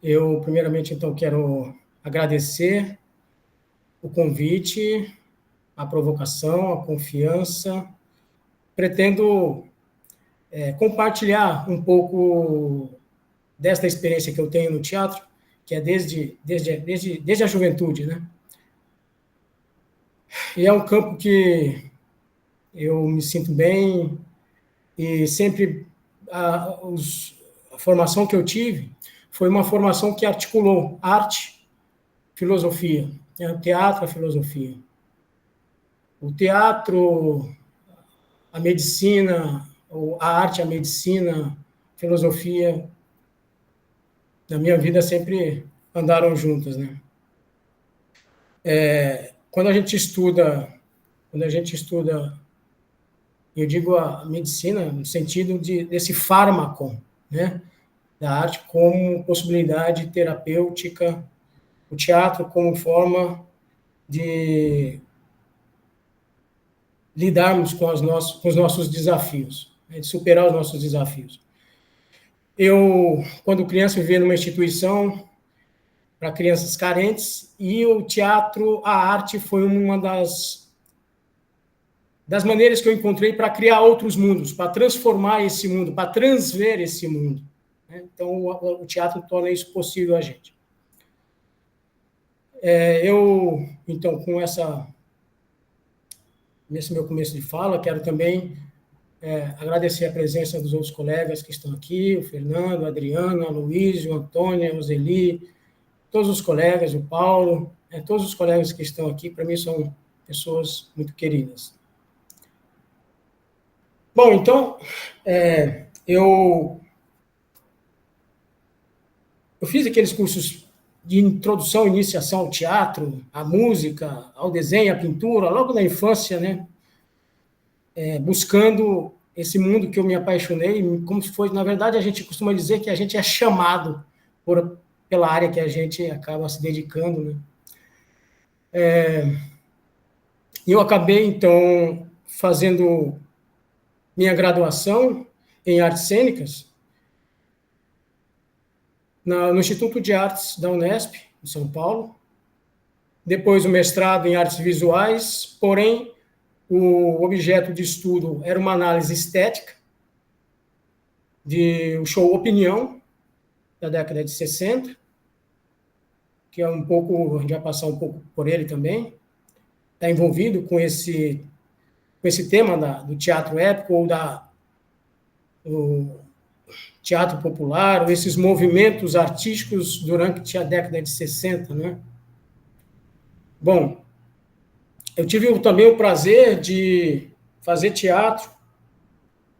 Eu, primeiramente, então, quero agradecer o convite, a provocação, a confiança. Pretendo compartilhar um pouco desta experiência que eu tenho no teatro, que é desde a juventude, né? E é um campo que eu me sinto bem e sempre a formação que eu tive foi uma formação que articulou arte, filosofia, né? O teatro, a filosofia. O teatro, a medicina, a arte, a medicina, a filosofia, na minha vida sempre andaram juntas, né? Quando a gente estuda, eu digo a medicina no sentido desse fármaco, né, da arte como possibilidade terapêutica, o teatro como forma de lidarmos com os nossos desafios, né, de superar os nossos desafios. Eu, quando criança, vivia numa instituição para crianças carentes e o teatro, a arte foi uma das maneiras que eu encontrei para criar outros mundos, para transformar esse mundo, para transver esse mundo. Então, o teatro torna isso possível a gente. Então, nesse meu começo de fala, quero também agradecer a presença dos outros colegas que estão aqui, o Fernando, a Adriana, a Luísa, o Antônio, a Roseli, todos os colegas, o Paulo, todos os colegas que estão aqui, para mim são pessoas muito queridas. Bom, então, eu fiz aqueles cursos de introdução, iniciação ao teatro, à música, ao desenho, à pintura, logo na infância, né? Buscando esse mundo que eu me apaixonei, como se foi, na verdade, a gente costuma dizer que a gente é chamado pela área que a gente acaba se dedicando, né? E eu acabei, então, fazendo minha graduação em artes cênicas no Instituto de Artes da Unesp, em São Paulo. Depois o mestrado em artes visuais, porém, o objeto de estudo era uma análise estética do show Opinião, da década de 60, que é um pouco, a gente vai passar um pouco por ele também, está envolvido com esse tema do teatro épico ou do teatro popular, ou esses movimentos artísticos durante a década de 60, né? Bom, eu tive também o prazer de fazer teatro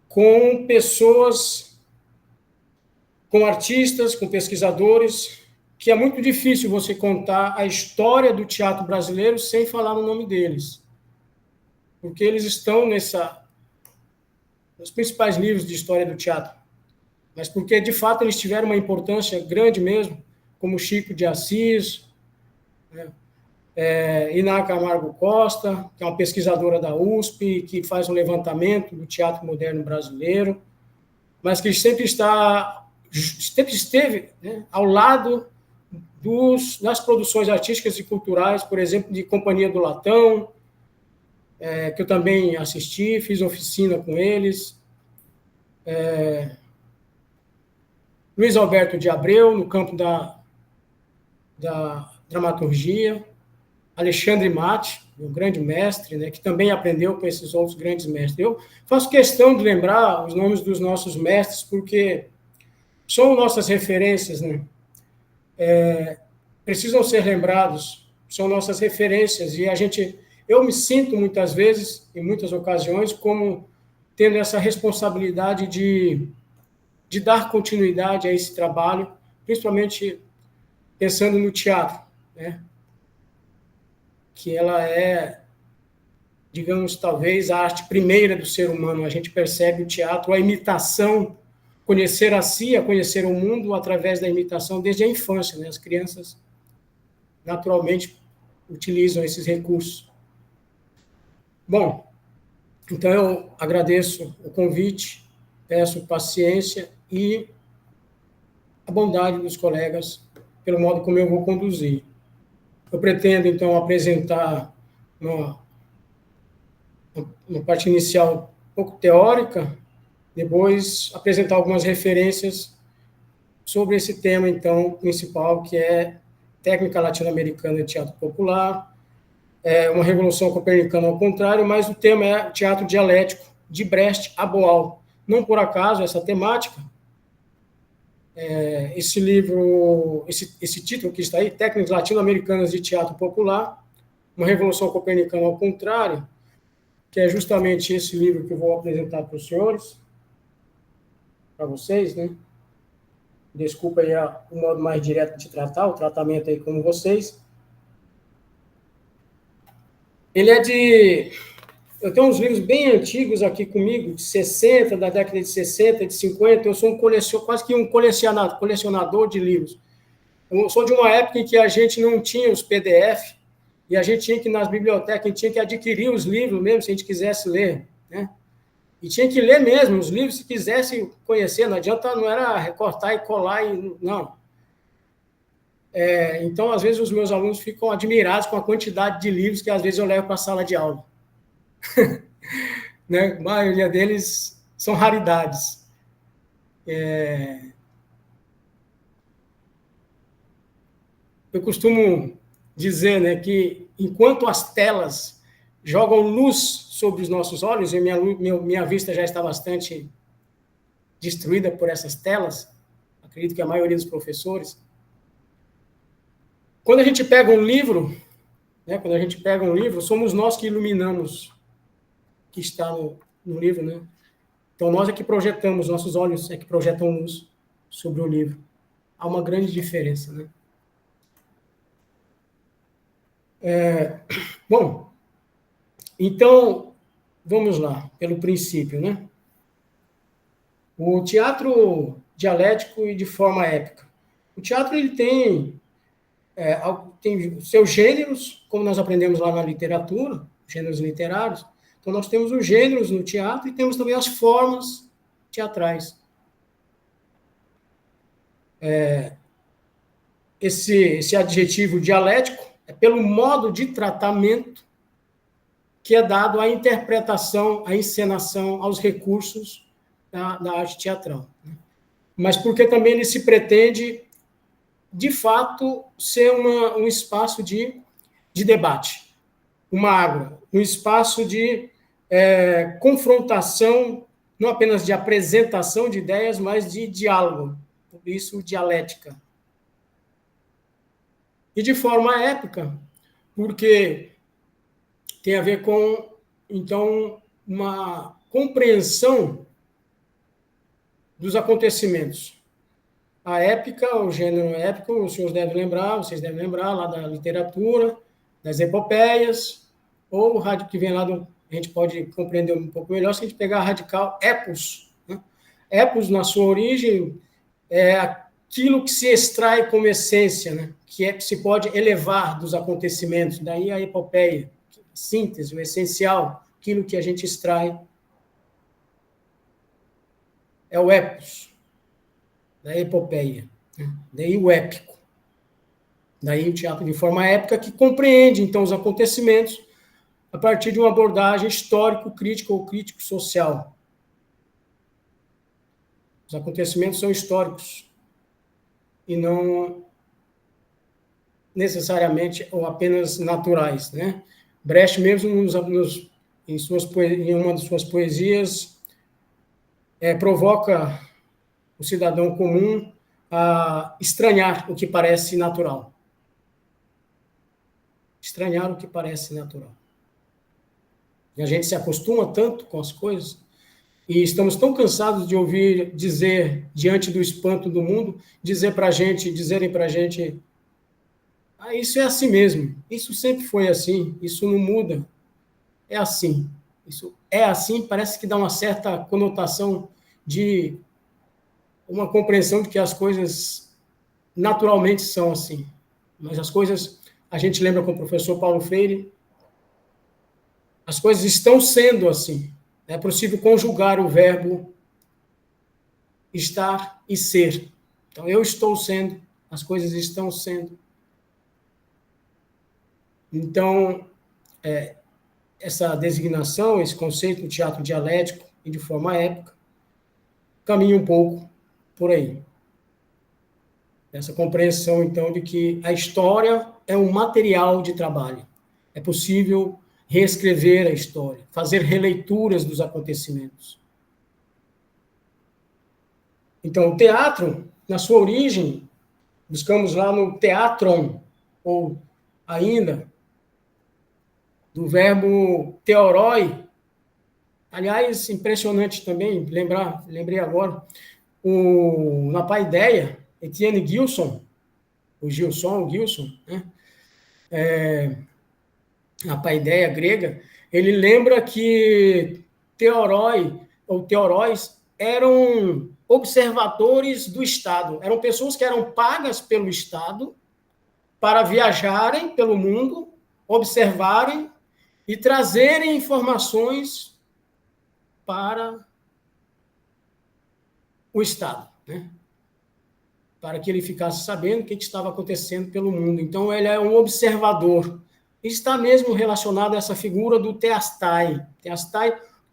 com pessoas, com artistas, com pesquisadores, que é muito difícil você contar a história do teatro brasileiro sem falar no nome deles. Porque eles estão nos principais livros de história do teatro. Mas porque, de fato, eles tiveram uma importância grande mesmo, como Chico de Assis, né? Iná Camargo Costa, que é uma pesquisadora da USP, que faz um levantamento do teatro moderno brasileiro, mas que sempre esteve, né, ao lado das produções artísticas e culturais, por exemplo, de Companhia do Latão, que eu também assisti, fiz oficina com eles, Luiz Alberto de Abreu, no campo da dramaturgia, Alexandre Mate, um grande mestre, né, que também aprendeu com esses outros grandes mestres. Eu faço questão de lembrar os nomes dos nossos mestres, porque são nossas referências, né? Precisam ser lembrados, são nossas referências, e eu me sinto muitas vezes, em muitas ocasiões, como tendo essa responsabilidade de dar continuidade a esse trabalho, principalmente pensando no teatro, né? Que ela é, digamos, talvez a arte primeira do ser humano. A gente percebe o teatro, a imitação, conhecer a si, a conhecer o mundo através da imitação desde a infância, né? As crianças naturalmente utilizam esses recursos. Bom, então eu agradeço o convite, peço paciência e a bondade dos colegas pelo modo como eu vou conduzir. Eu pretendo, então, apresentar uma parte inicial um pouco teórica, depois apresentar algumas referências sobre esse tema, então, principal, que é técnica latino-americana de teatro popular, uma revolução copernicana ao contrário, mas o tema é teatro dialético, de Brecht a Boal. Não por acaso essa temática, esse livro, esse título que está aí, Técnicas Latino-Americanas de Teatro Popular, uma revolução copernicana ao contrário, que é justamente esse livro que eu vou apresentar para os senhores, para vocês, né? Desculpa aí o modo mais direto de tratar, o tratamento aí como vocês. Ele é de... Eu tenho uns livros bem antigos aqui comigo, de 60, da década de 60, de 50. Eu sou quase que um colecionador de livros. Eu sou de uma época em que a gente não tinha os PDF, e a gente tinha que ir nas bibliotecas, a gente tinha que adquirir os livros mesmo, se a gente quisesse ler, né? E tinha que ler mesmo os livros se quisesse conhecer, não adianta, não era recortar e colar, não. Então, às vezes, os meus alunos ficam admirados com a quantidade de livros que, às vezes, eu levo para a sala de aula. Né? A maioria deles são raridades. Eu costumo dizer, né, que enquanto as telas jogam luz sobre os nossos olhos, e minha vista já está bastante destruída por essas telas, acredito que a maioria dos professores, quando a gente pega um livro, né, somos nós que iluminamos o que está no livro, né? Então, nós é que projetamos, nossos olhos é que projetam luz sobre o livro. Há uma grande diferença, né? Bom, então, vamos lá, pelo princípio, né? O teatro dialético e de forma épica. O teatro, ele tem seus gêneros, como nós aprendemos lá na literatura, gêneros literários. Então, nós temos os gêneros no teatro e temos também as formas teatrais. Esse adjetivo dialético é pelo modo de tratamento que é dado à interpretação, à encenação, aos recursos da arte teatral. Mas porque também ele se pretende, de fato, ser um espaço de debate, uma ágora, um espaço de confrontação, não apenas de apresentação de ideias, mas de diálogo, por isso dialética. E de forma épica, porque tem a ver com, então, uma compreensão dos acontecimentos. A épica, o gênero épico, vocês devem lembrar lá da literatura, das epopeias, ou o rádio que vem lá a gente pode compreender um pouco melhor se a gente pegar a radical epos. Né? Epos, na sua origem, é aquilo que se extrai como essência, né? Que se pode elevar dos acontecimentos, daí a epopeia, a síntese, o essencial, aquilo que a gente extrai é o epos, da epopeia, né? Daí o épico. Daí o teatro de forma épica que compreende, então, os acontecimentos a partir de uma abordagem histórico-crítica ou crítico-social. Os acontecimentos são históricos e não necessariamente ou apenas naturais, né? Brecht mesmo em uma de suas poesias provoca o cidadão comum a estranhar o que parece natural. Estranhar o que parece natural. E a gente se acostuma tanto com as coisas e estamos tão cansados de ouvir dizer, diante do espanto do mundo, dizerem para a gente, isso é assim mesmo, isso sempre foi assim, isso não muda, é assim. Isso é assim, parece que dá uma certa conotação de uma compreensão de que as coisas naturalmente são assim. Mas as coisas, a gente lembra com o professor Paulo Freire, as coisas estão sendo assim. É possível conjugar o verbo estar e ser. Então, eu estou sendo, as coisas estão sendo. Então, essa designação, esse conceito do teatro dialético e de forma épica, caminha um pouco por aí. Essa compreensão, então, de que a história é um material de trabalho. É possível reescrever a história, fazer releituras dos acontecimentos. Então, o teatro, na sua origem, buscamos lá no teatron, ou ainda, do verbo teoroi. Aliás, impressionante também, lembrei agora, na paideia, Etienne Gilson, Gilson, né? A paideia grega, ele lembra que teoroi, ou teoróis, eram observadores do Estado, eram pessoas que eram pagas pelo Estado para viajarem pelo mundo, observarem e trazerem informações para o Estado, né? Para que ele ficasse sabendo o que estava acontecendo pelo mundo. Então, ele é um observador. Está mesmo relacionado a essa figura do teastai,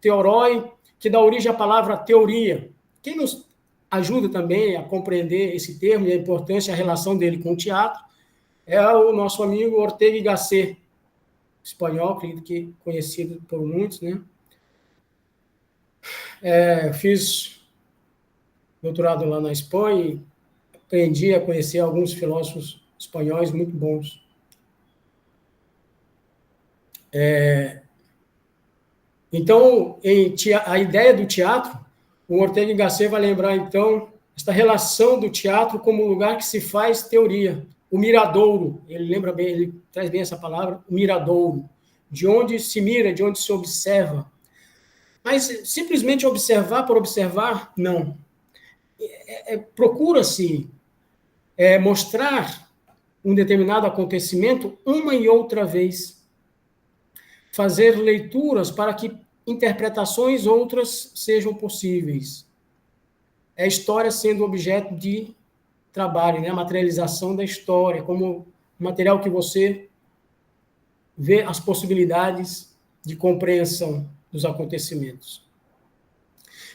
teoroi, que dá origem à palavra teoria. Quem nos ajuda também a compreender esse termo e a importância, a relação dele com o teatro, é o nosso amigo Ortega y Gasset, espanhol, acredito que conhecido por muitos, né? Fiz doutorado lá na Espanha e aprendi a conhecer alguns filósofos espanhóis muito bons. Então, a ideia do teatro, o Ortega y Gasset vai lembrar, então, esta relação do teatro como lugar que se faz teoria. O miradouro, ele lembra bem, ele traz bem essa palavra, o miradouro, de onde se mira, de onde se observa. Mas simplesmente observar por observar, não. Procura-se mostrar um determinado acontecimento uma e outra vez. Fazer leituras para que interpretações outras sejam possíveis. É a história sendo objeto de trabalho, né? A materialização da história, como material que você vê as possibilidades de compreensão dos acontecimentos.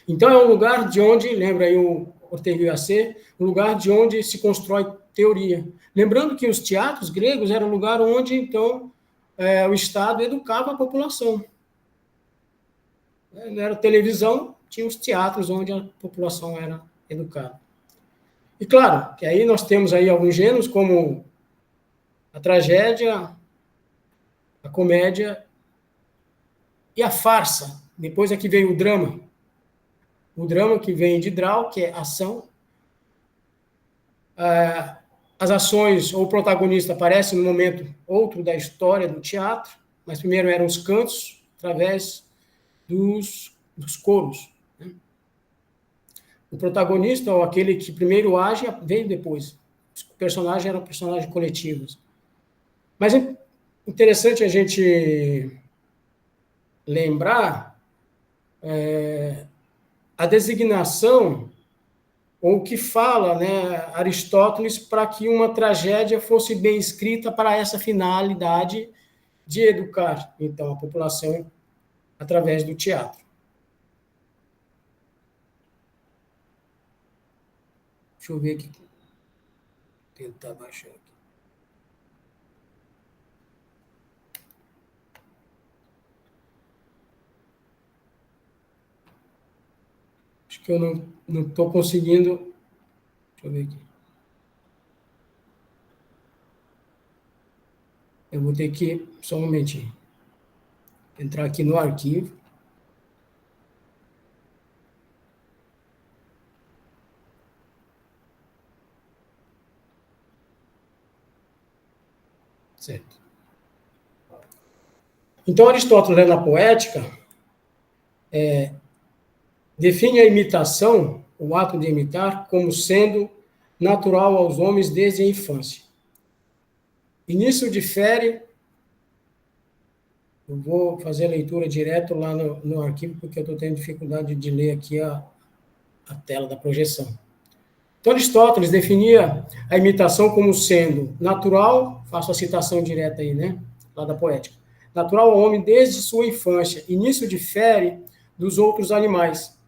Então, é um lugar de onde, lembra aí o Ortega y Gasset, um lugar de onde se constrói teoria. Lembrando que os teatros gregos eram um lugar onde, então, o Estado educava a população. Não era televisão, tinha os teatros onde a população era educada. E claro, que aí nós temos aí alguns gêneros, como a tragédia, a comédia e a farsa. Depois é que veio o drama. O drama que vem de draw, que é ação. As ações, ou o protagonista aparece no momento outro da história do teatro, mas primeiro eram os cantos, através dos coros. Né? O protagonista, ou aquele que primeiro age, veio depois. Os personagens eram personagens coletivos. Mas é interessante a gente lembrar a designação, ou o que fala, né, Aristóteles, para que uma tragédia fosse bem escrita para essa finalidade de educar, então, a população através do teatro. Deixa eu ver aqui. Tentar baixar aqui. Acho que eu não estou conseguindo. Deixa eu ver aqui. Eu vou ter que, só um momentinho, entrar aqui no arquivo. Certo. Então, Aristóteles, na Poética, define a imitação, o ato de imitar, como sendo natural aos homens desde a infância. E nisso difere. Eu vou fazer a leitura direto lá no arquivo, porque eu estou tendo dificuldade de ler aqui a tela da projeção. Então, Aristóteles definia a imitação como sendo natural, faço a citação direta aí, né, lá da poética, natural ao homem desde sua infância, e nisso difere dos outros animais,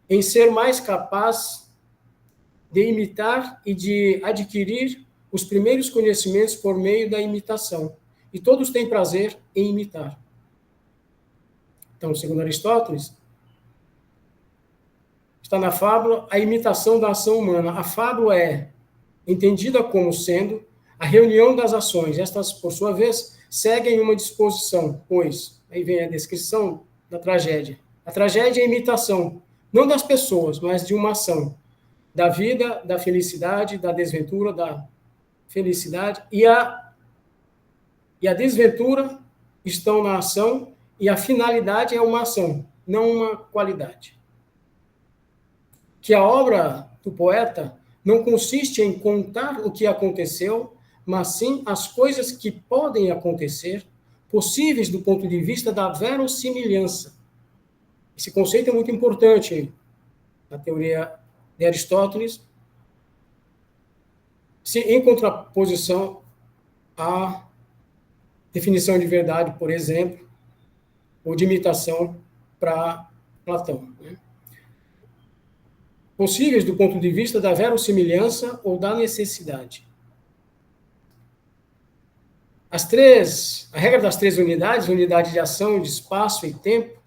em ser mais capaz de imitar e de adquirir os primeiros conhecimentos por meio da imitação. E todos têm prazer em imitar. Então, segundo Aristóteles, está na fábula a imitação da ação humana. A fábula é entendida como sendo a reunião das ações. Estas, por sua vez, seguem uma disposição, pois, aí vem a descrição da tragédia. A tragédia é a imitação, não das pessoas, mas de uma ação, da vida, da felicidade, da desventura, da felicidade, e a desventura estão na ação, e a finalidade é uma ação, não uma qualidade. Que a obra do poeta não consiste em contar o que aconteceu, mas sim as coisas que podem acontecer, possíveis do ponto de vista da verossimilhança. Esse conceito é muito importante na teoria de Aristóteles, em contraposição à definição de verdade, por exemplo, ou de imitação para Platão, né? Possíveis do ponto de vista da verossimilhança ou da necessidade. A regra das 3 unidades, unidade de ação, de espaço e tempo,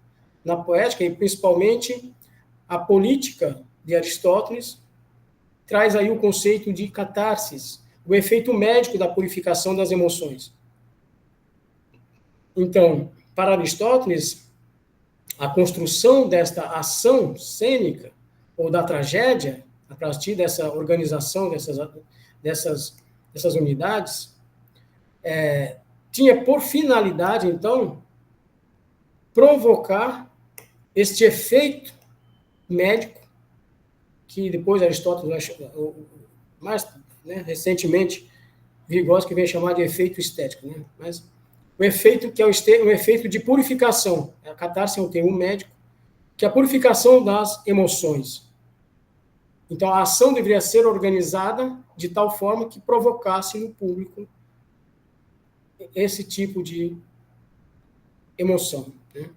na poética, e principalmente a política de Aristóteles, traz aí o conceito de catarsis, o efeito médico da purificação das emoções. Então, para Aristóteles, a construção desta ação cênica, ou da tragédia, a partir dessa organização dessas unidades, tinha por finalidade, então, provocar este efeito médico, que depois Aristóteles, mais recentemente, Vygotsky vem chamar de efeito estético, né? Mas o efeito que é um efeito de purificação, a catarse é um termo médico, que é a purificação das emoções. Então, a ação deveria ser organizada de tal forma que provocasse no público esse tipo de emoção, né?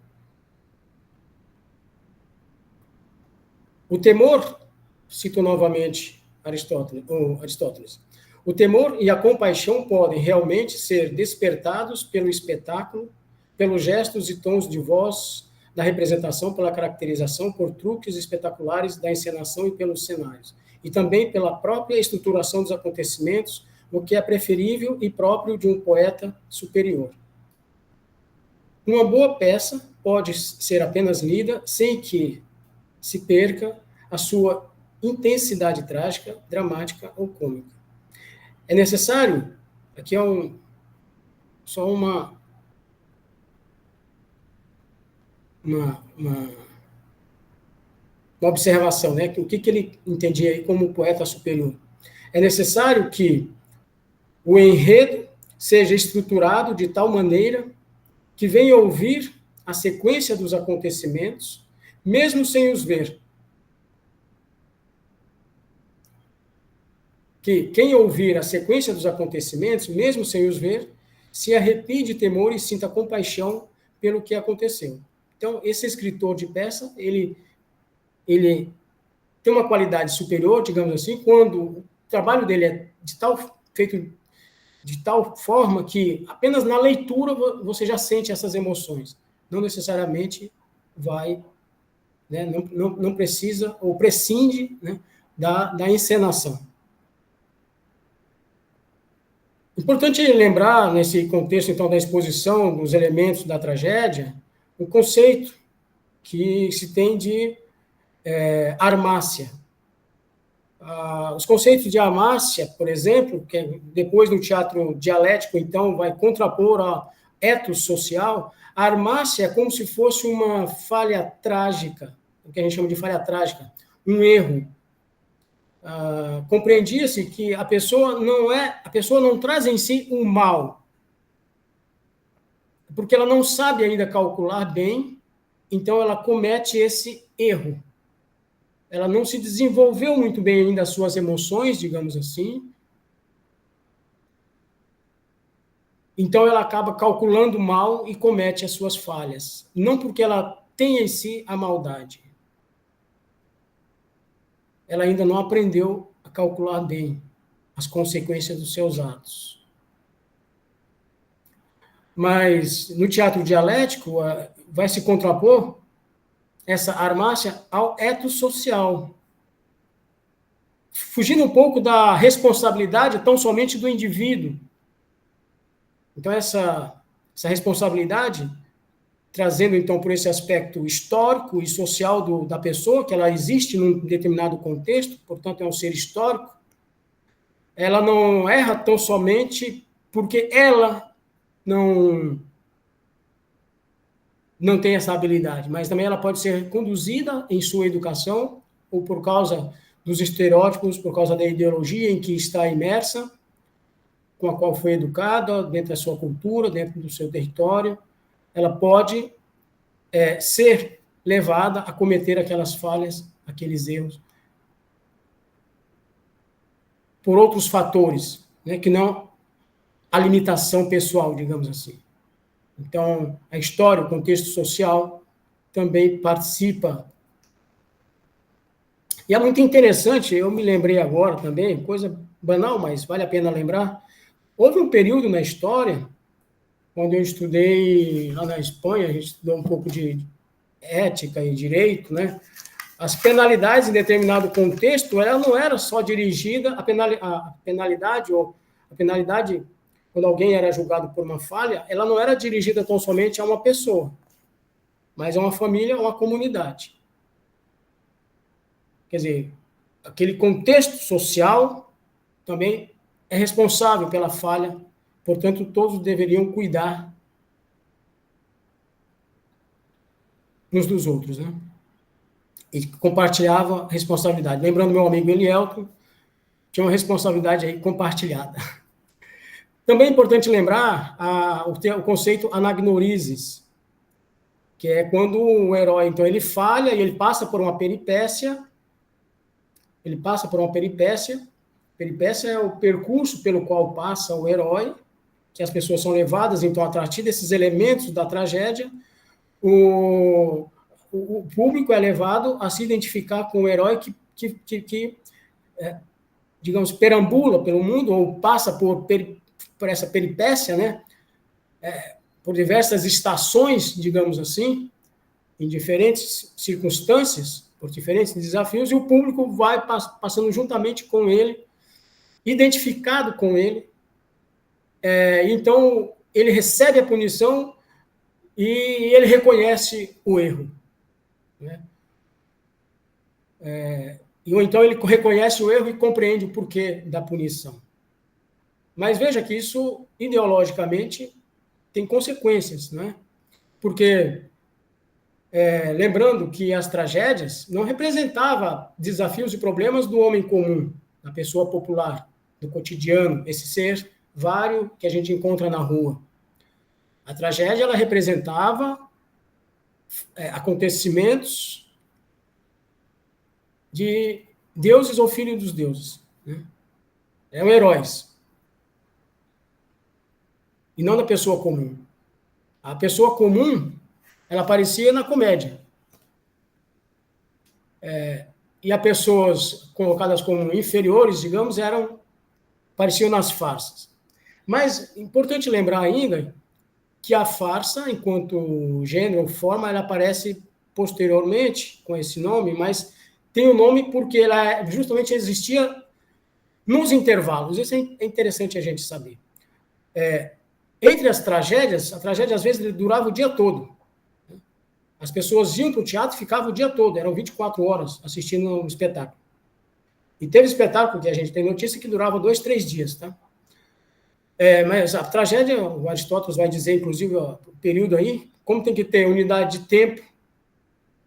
O temor, cito novamente Aristóteles, o temor e a compaixão podem realmente ser despertados pelo espetáculo, pelos gestos e tons de voz da representação, pela caracterização, por truques espetaculares da encenação e pelos cenários, e também pela própria estruturação dos acontecimentos, o que é preferível e próprio de um poeta superior. Uma boa peça pode ser apenas lida sem que se perca a sua intensidade trágica, dramática ou cômica. É necessário, aqui é só uma observação, né? O que ele entendia aí como poeta superior. É necessário que o enredo seja estruturado de tal maneira que venha ouvir a sequência dos acontecimentos, mesmo sem os ver. Que quem ouvir a sequência dos acontecimentos, mesmo sem os ver, se arrepie de temor e sinta compaixão pelo que aconteceu. Então, esse escritor de peça, ele tem uma qualidade superior, digamos assim, quando o trabalho dele é feito de tal forma que apenas na leitura você já sente essas emoções. Não necessariamente vai, né, não precisa, ou prescinde, né, da encenação. Importante lembrar, nesse contexto, então, da exposição dos elementos da tragédia, o conceito que se tem de armácia. Os conceitos de armácia, por exemplo, que depois no teatro dialético, então, vai contrapor a ethos social, a armácia é como se fosse uma falha trágica, o que a gente chama de falha trágica, um erro. Compreendia-se que a pessoa não traz em si o mal, porque ela não sabe ainda calcular bem, então ela comete esse erro. Ela não se desenvolveu muito bem ainda as suas emoções, digamos assim, então ela acaba calculando mal e comete as suas falhas. Não porque ela tem em si a maldade. Ela ainda não aprendeu a calcular bem as consequências dos seus atos. Mas no teatro dialético vai se contrapor essa armácia ao ethos social, fugindo um pouco da responsabilidade tão somente do indivíduo. Então, essa responsabilidade, trazendo, então, por esse aspecto histórico e social da pessoa, que ela existe num determinado contexto, portanto, é um ser histórico, ela não erra tão somente porque ela não tem essa habilidade, mas também ela pode ser conduzida em sua educação, ou por causa dos estereótipos, por causa da ideologia em que está imersa, com a qual foi educada, dentro da sua cultura, dentro do seu território, ela pode ser levada a cometer aquelas falhas, aqueles erros, por outros fatores, né, que não a limitação pessoal, digamos assim. Então, a história, o contexto social, também participa. E é muito interessante, eu me lembrei agora também, coisa banal, mas vale a pena lembrar, houve um período na história, quando eu estudei lá na Espanha, a gente estudou um pouco de ética e direito, né? As penalidades em determinado contexto, ela não era só dirigida, a penalidade, quando alguém era julgado por uma falha, ela não era dirigida tão somente a uma pessoa, mas a uma família, a uma comunidade. Quer dizer, aquele contexto social também é responsável pela falha, portanto, todos deveriam cuidar uns dos outros, né? E compartilhava a responsabilidade. Lembrando meu amigo Elielton, tinha uma responsabilidade aí compartilhada. Também é importante lembrar o conceito anagnorisis, que é quando o herói, então, ele falha e ele passa por uma peripécia. Peripécia é o percurso pelo qual passa o herói, que as pessoas são levadas, então, a partir desses elementos da tragédia, o público é levado a se identificar com o herói que digamos, perambula pelo mundo, ou passa por essa peripécia, né? Por diversas estações, digamos assim, em diferentes circunstâncias, por diferentes desafios, e o público vai passando juntamente com ele, identificado com ele. Então, ele recebe a punição e ele reconhece o erro, né? Ou então ele reconhece o erro e compreende o porquê da punição. Mas veja que isso, ideologicamente, tem consequências, né? Porque, lembrando que as tragédias não representavam desafios e problemas do homem comum, da pessoa popular, do cotidiano, esse ser vário que a gente encontra na rua. A tragédia, ela representava acontecimentos de deuses ou filhos dos deuses, né? Eram heróis. E não da pessoa comum. A pessoa comum, ela aparecia na comédia. E as pessoas colocadas como inferiores, digamos, apareciam nas farsas. Mas é importante lembrar ainda que a farsa, enquanto gênero ou forma, ela aparece posteriormente com esse nome, mas tem o nome porque ela justamente existia nos intervalos. Isso é interessante a gente saber. Entre as tragédias, a tragédia às vezes durava o dia todo. As pessoas iam para o teatro e ficavam o dia todo, eram 24 horas assistindo um espetáculo. E teve espetáculo que a gente tem notícia que durava 2, 3 dias, tá? Mas a tragédia, o Aristóteles vai dizer, inclusive, o período aí, como tem que ter unidade de tempo,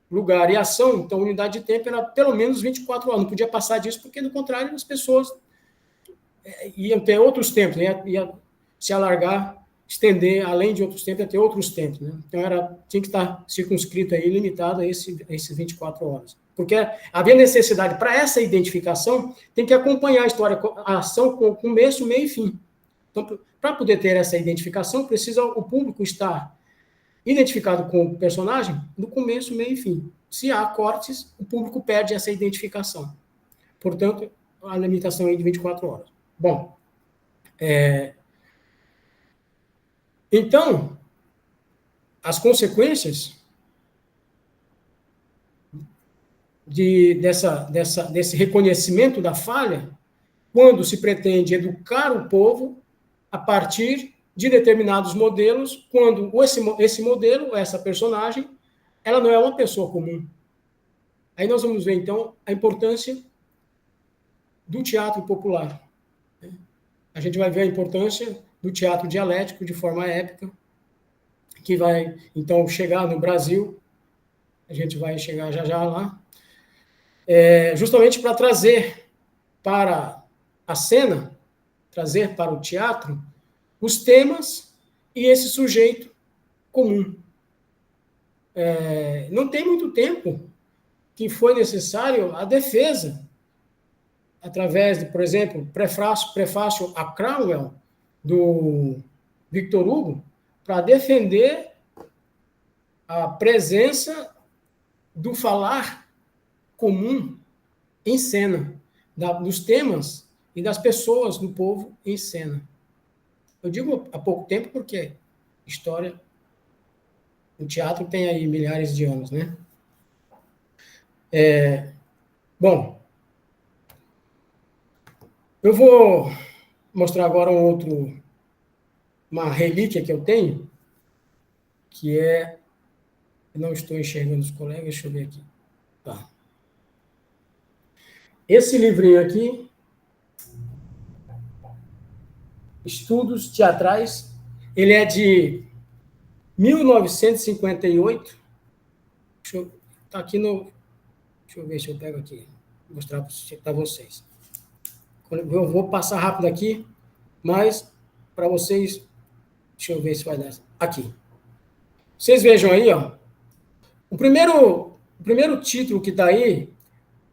lugar e ação, então a unidade de tempo era pelo menos 24 horas, não podia passar disso, porque, do contrário, as pessoas iam ter outros tempos, né? Ia se alargar, estender, além de outros tempos, ia ter outros tempos, né? Então tinha que estar circunscrito aí, limitado a esses 24 horas. Porque havia necessidade, para essa identificação, tem que acompanhar a história, a ação com começo, meio e fim. Então, para poder ter essa identificação, precisa o público estar identificado com o personagem no começo, meio e fim. Se há cortes, o público perde essa identificação. Portanto, a limitação é de 24 horas. Bom, então, as consequências desse reconhecimento da falha, quando se pretende educar o povo a partir de determinados modelos, quando esse modelo, essa personagem, ela não é uma pessoa comum. Aí nós vamos ver, então, a importância do teatro popular. A gente vai ver a importância do teatro dialético de forma épica, que vai, então, chegar no Brasil, a gente vai chegar já lá, justamente para trazer para a cena, trazer para o teatro, os temas e esse sujeito comum. Não tem muito tempo que foi necessário a defesa, através de, por exemplo, prefácio a Cromwell, do Victor Hugo, para defender a presença do falar comum em cena, dos temas e das pessoas do povo em cena. Eu digo há pouco tempo porque história, o teatro tem aí milhares de anos, né? Bom, eu vou mostrar agora uma relíquia que eu tenho, que é... Eu não estou enxergando os colegas, deixa eu ver aqui. Tá. Esse livrinho aqui, Estudos Teatrais, ele é de 1958. Tá aqui no... Deixa eu ver se eu pego aqui, vou mostrar para vocês. Eu vou passar rápido aqui, mas para vocês... Deixa eu ver se vai dar. Aqui. Vocês vejam aí, ó. O primeiro título que está aí,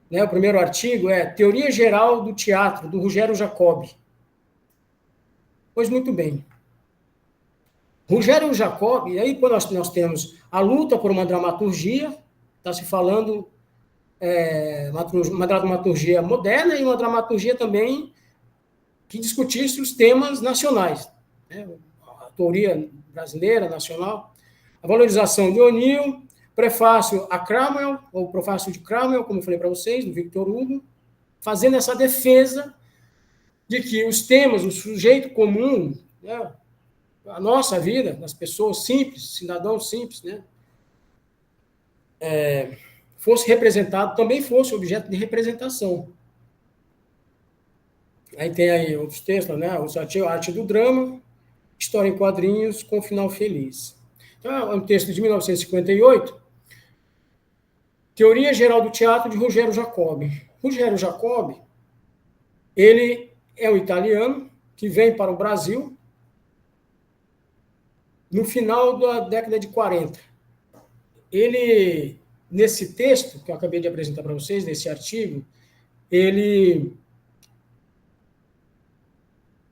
né, o primeiro artigo é Teoria Geral do Teatro, do Rogério Jacobi. Pois muito bem. Rogério Jacobi, e aí quando nós temos a luta por uma dramaturgia, está se falando uma dramaturgia moderna e uma dramaturgia também que discutisse os temas nacionais, né, a teoria brasileira, nacional, a valorização de O'Neill, prefácio a Cromwell, ou prefácio de Cromwell, como eu falei para vocês, do Victor Hugo, fazendo essa defesa de que os temas, o sujeito comum, né, a nossa vida, das pessoas simples, cidadãos simples, né, fosse representado, também fosse objeto de representação. Aí tem aí outros textos, né, a arte do drama, história em quadrinhos com final feliz. Então, é um texto de 1958, Teoria Geral do Teatro, de Rogério Jacobi. Rogério Jacobi, ele é um italiano que vem para o Brasil no final da década de 40. Ele, nesse texto que eu acabei de apresentar para vocês, nesse artigo,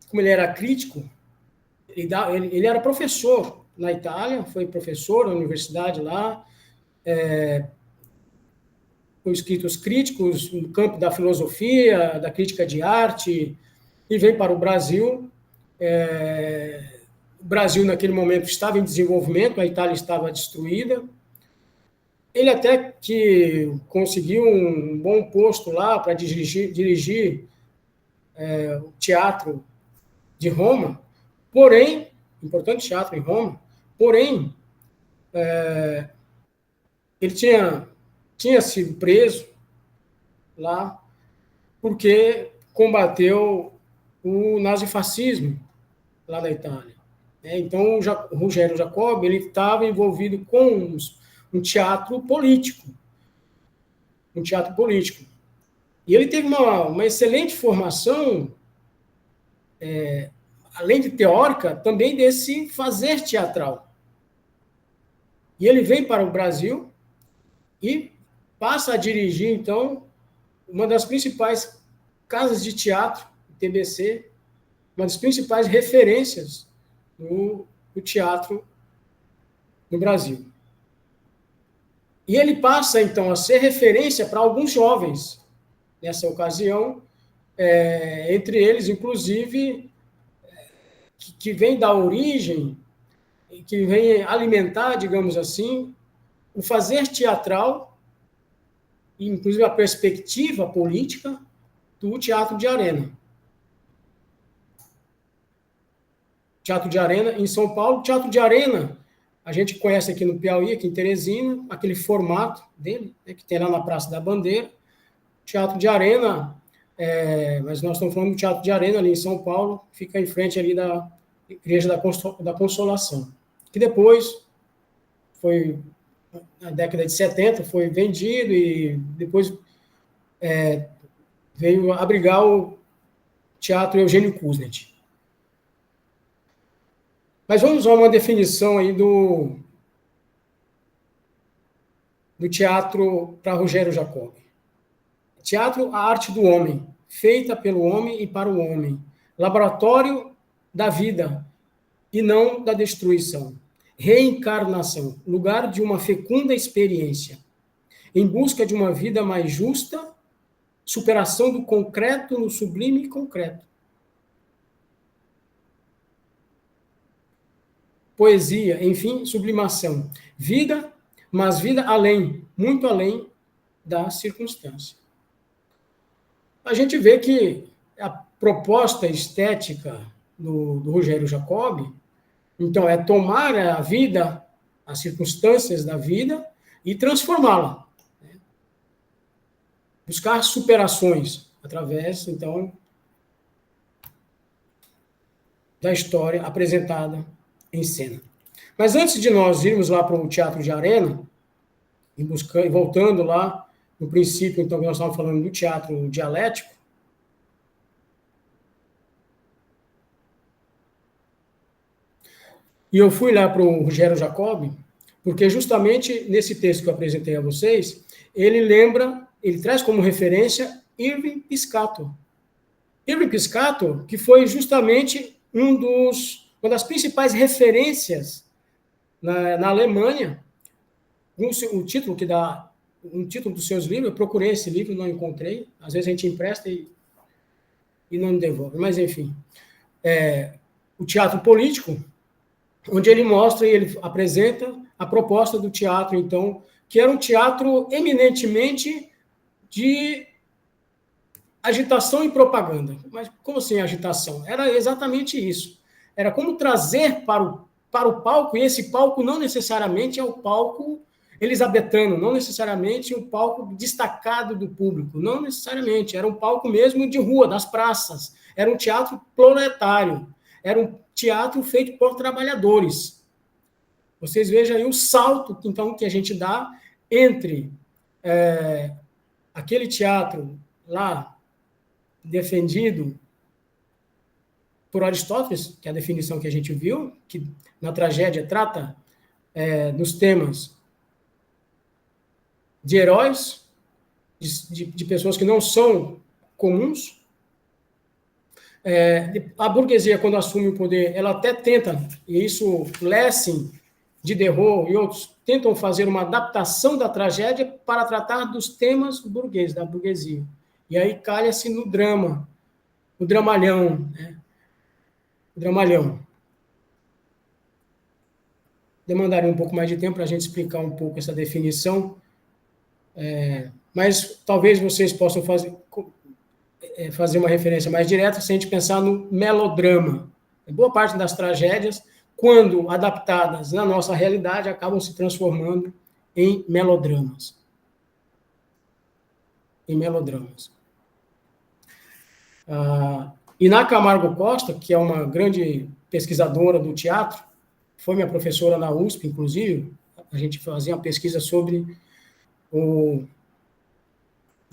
como ele era crítico, ele era professor na Itália, foi professor na universidade lá, com escritos críticos no campo da filosofia, da crítica de arte, e vem para o Brasil. O Brasil, naquele momento, estava em desenvolvimento, a Itália estava destruída. Ele até que conseguiu um bom posto lá para dirigir o teatro de Roma, porém, importante teatro em Roma, porém, ele tinha sido preso lá porque combateu o nazifascismo lá na Itália. Então, o Rogério Jacobi ele estava envolvido com um teatro político. Um teatro político. E ele teve uma excelente formação, além de teórica, também desse fazer teatral. E ele vem para o Brasil e passa a dirigir, então, uma das principais casas de teatro, TBC, uma das principais referências do teatro no Brasil. E ele passa, então, a ser referência para alguns jovens nessa ocasião, entre eles, inclusive, que vem da origem, que vem alimentar, digamos assim, o fazer teatral, inclusive a perspectiva política do teatro de arena. Teatro de arena em São Paulo. Teatro de arena, a gente conhece aqui no Piauí, aqui em Teresina, aquele formato dele, né, que tem lá na Praça da Bandeira. Teatro de arena, mas nós estamos falando do Teatro de Arena ali em São Paulo, fica em frente ali da Igreja da Consolação, que depois foi, na década de 70, foi vendido e depois veio abrigar o Teatro Eugênio Kuznet. Mas vamos a uma definição aí do teatro para Rogério Jacob. Teatro, a arte do homem, feita pelo homem e para o homem. Laboratório da vida e não da destruição. Reencarnação, lugar de uma fecunda experiência. Em busca de uma vida mais justa, superação do concreto no sublime e concreto. Poesia, enfim, sublimação. Vida, mas vida além, muito além da circunstância. A gente vê que a proposta estética do Rogério Jacob, então, é tomar a vida, as circunstâncias da vida, e transformá-la. Né? Buscar superações através, então, da história apresentada em cena. Mas antes de nós irmos lá para o teatro de arena, e voltando lá no princípio, então, que nós estávamos falando do teatro dialético, e eu fui lá para o Rogério Jacob, porque justamente nesse texto que eu apresentei a vocês, ele traz como referência Irving Piscator. Irving Piscator, que foi justamente uma das principais referências na Alemanha, um título dos seus livros, eu procurei esse livro, não encontrei, às vezes a gente empresta e não devolve, mas enfim. O teatro político, onde ele mostra e ele apresenta a proposta do teatro, então, que era um teatro eminentemente de agitação e propaganda. Mas como assim agitação? Era exatamente isso. Era como trazer para o palco, e esse palco não necessariamente é o palco elisabetano, não necessariamente o palco destacado do público, não necessariamente, era um palco mesmo de rua, das praças, era um teatro proletário, era um teatro feito por trabalhadores. Vocês vejam aí o salto, então, que a gente dá entre aquele teatro lá defendido por Aristóteles, que é a definição que a gente viu, que na tragédia trata dos temas de heróis, de pessoas que não são comuns. A burguesia, quando assume o poder, ela até tenta, e isso Lessing, Diderot e outros, tentam fazer uma adaptação da tragédia para tratar dos temas burgueses, da burguesia. E aí calha-se no drama, o dramalhão. Né? O dramalhão. Demandaria um pouco mais de tempo para a gente explicar um pouco essa definição, mas talvez vocês possam fazer uma referência mais direta se a gente pensar no melodrama. Boa parte das tragédias, quando adaptadas na nossa realidade, acabam se transformando em melodramas. E na Camargo Costa, que é uma grande pesquisadora do teatro, foi minha professora na USP, inclusive, a gente fazia uma pesquisa sobre o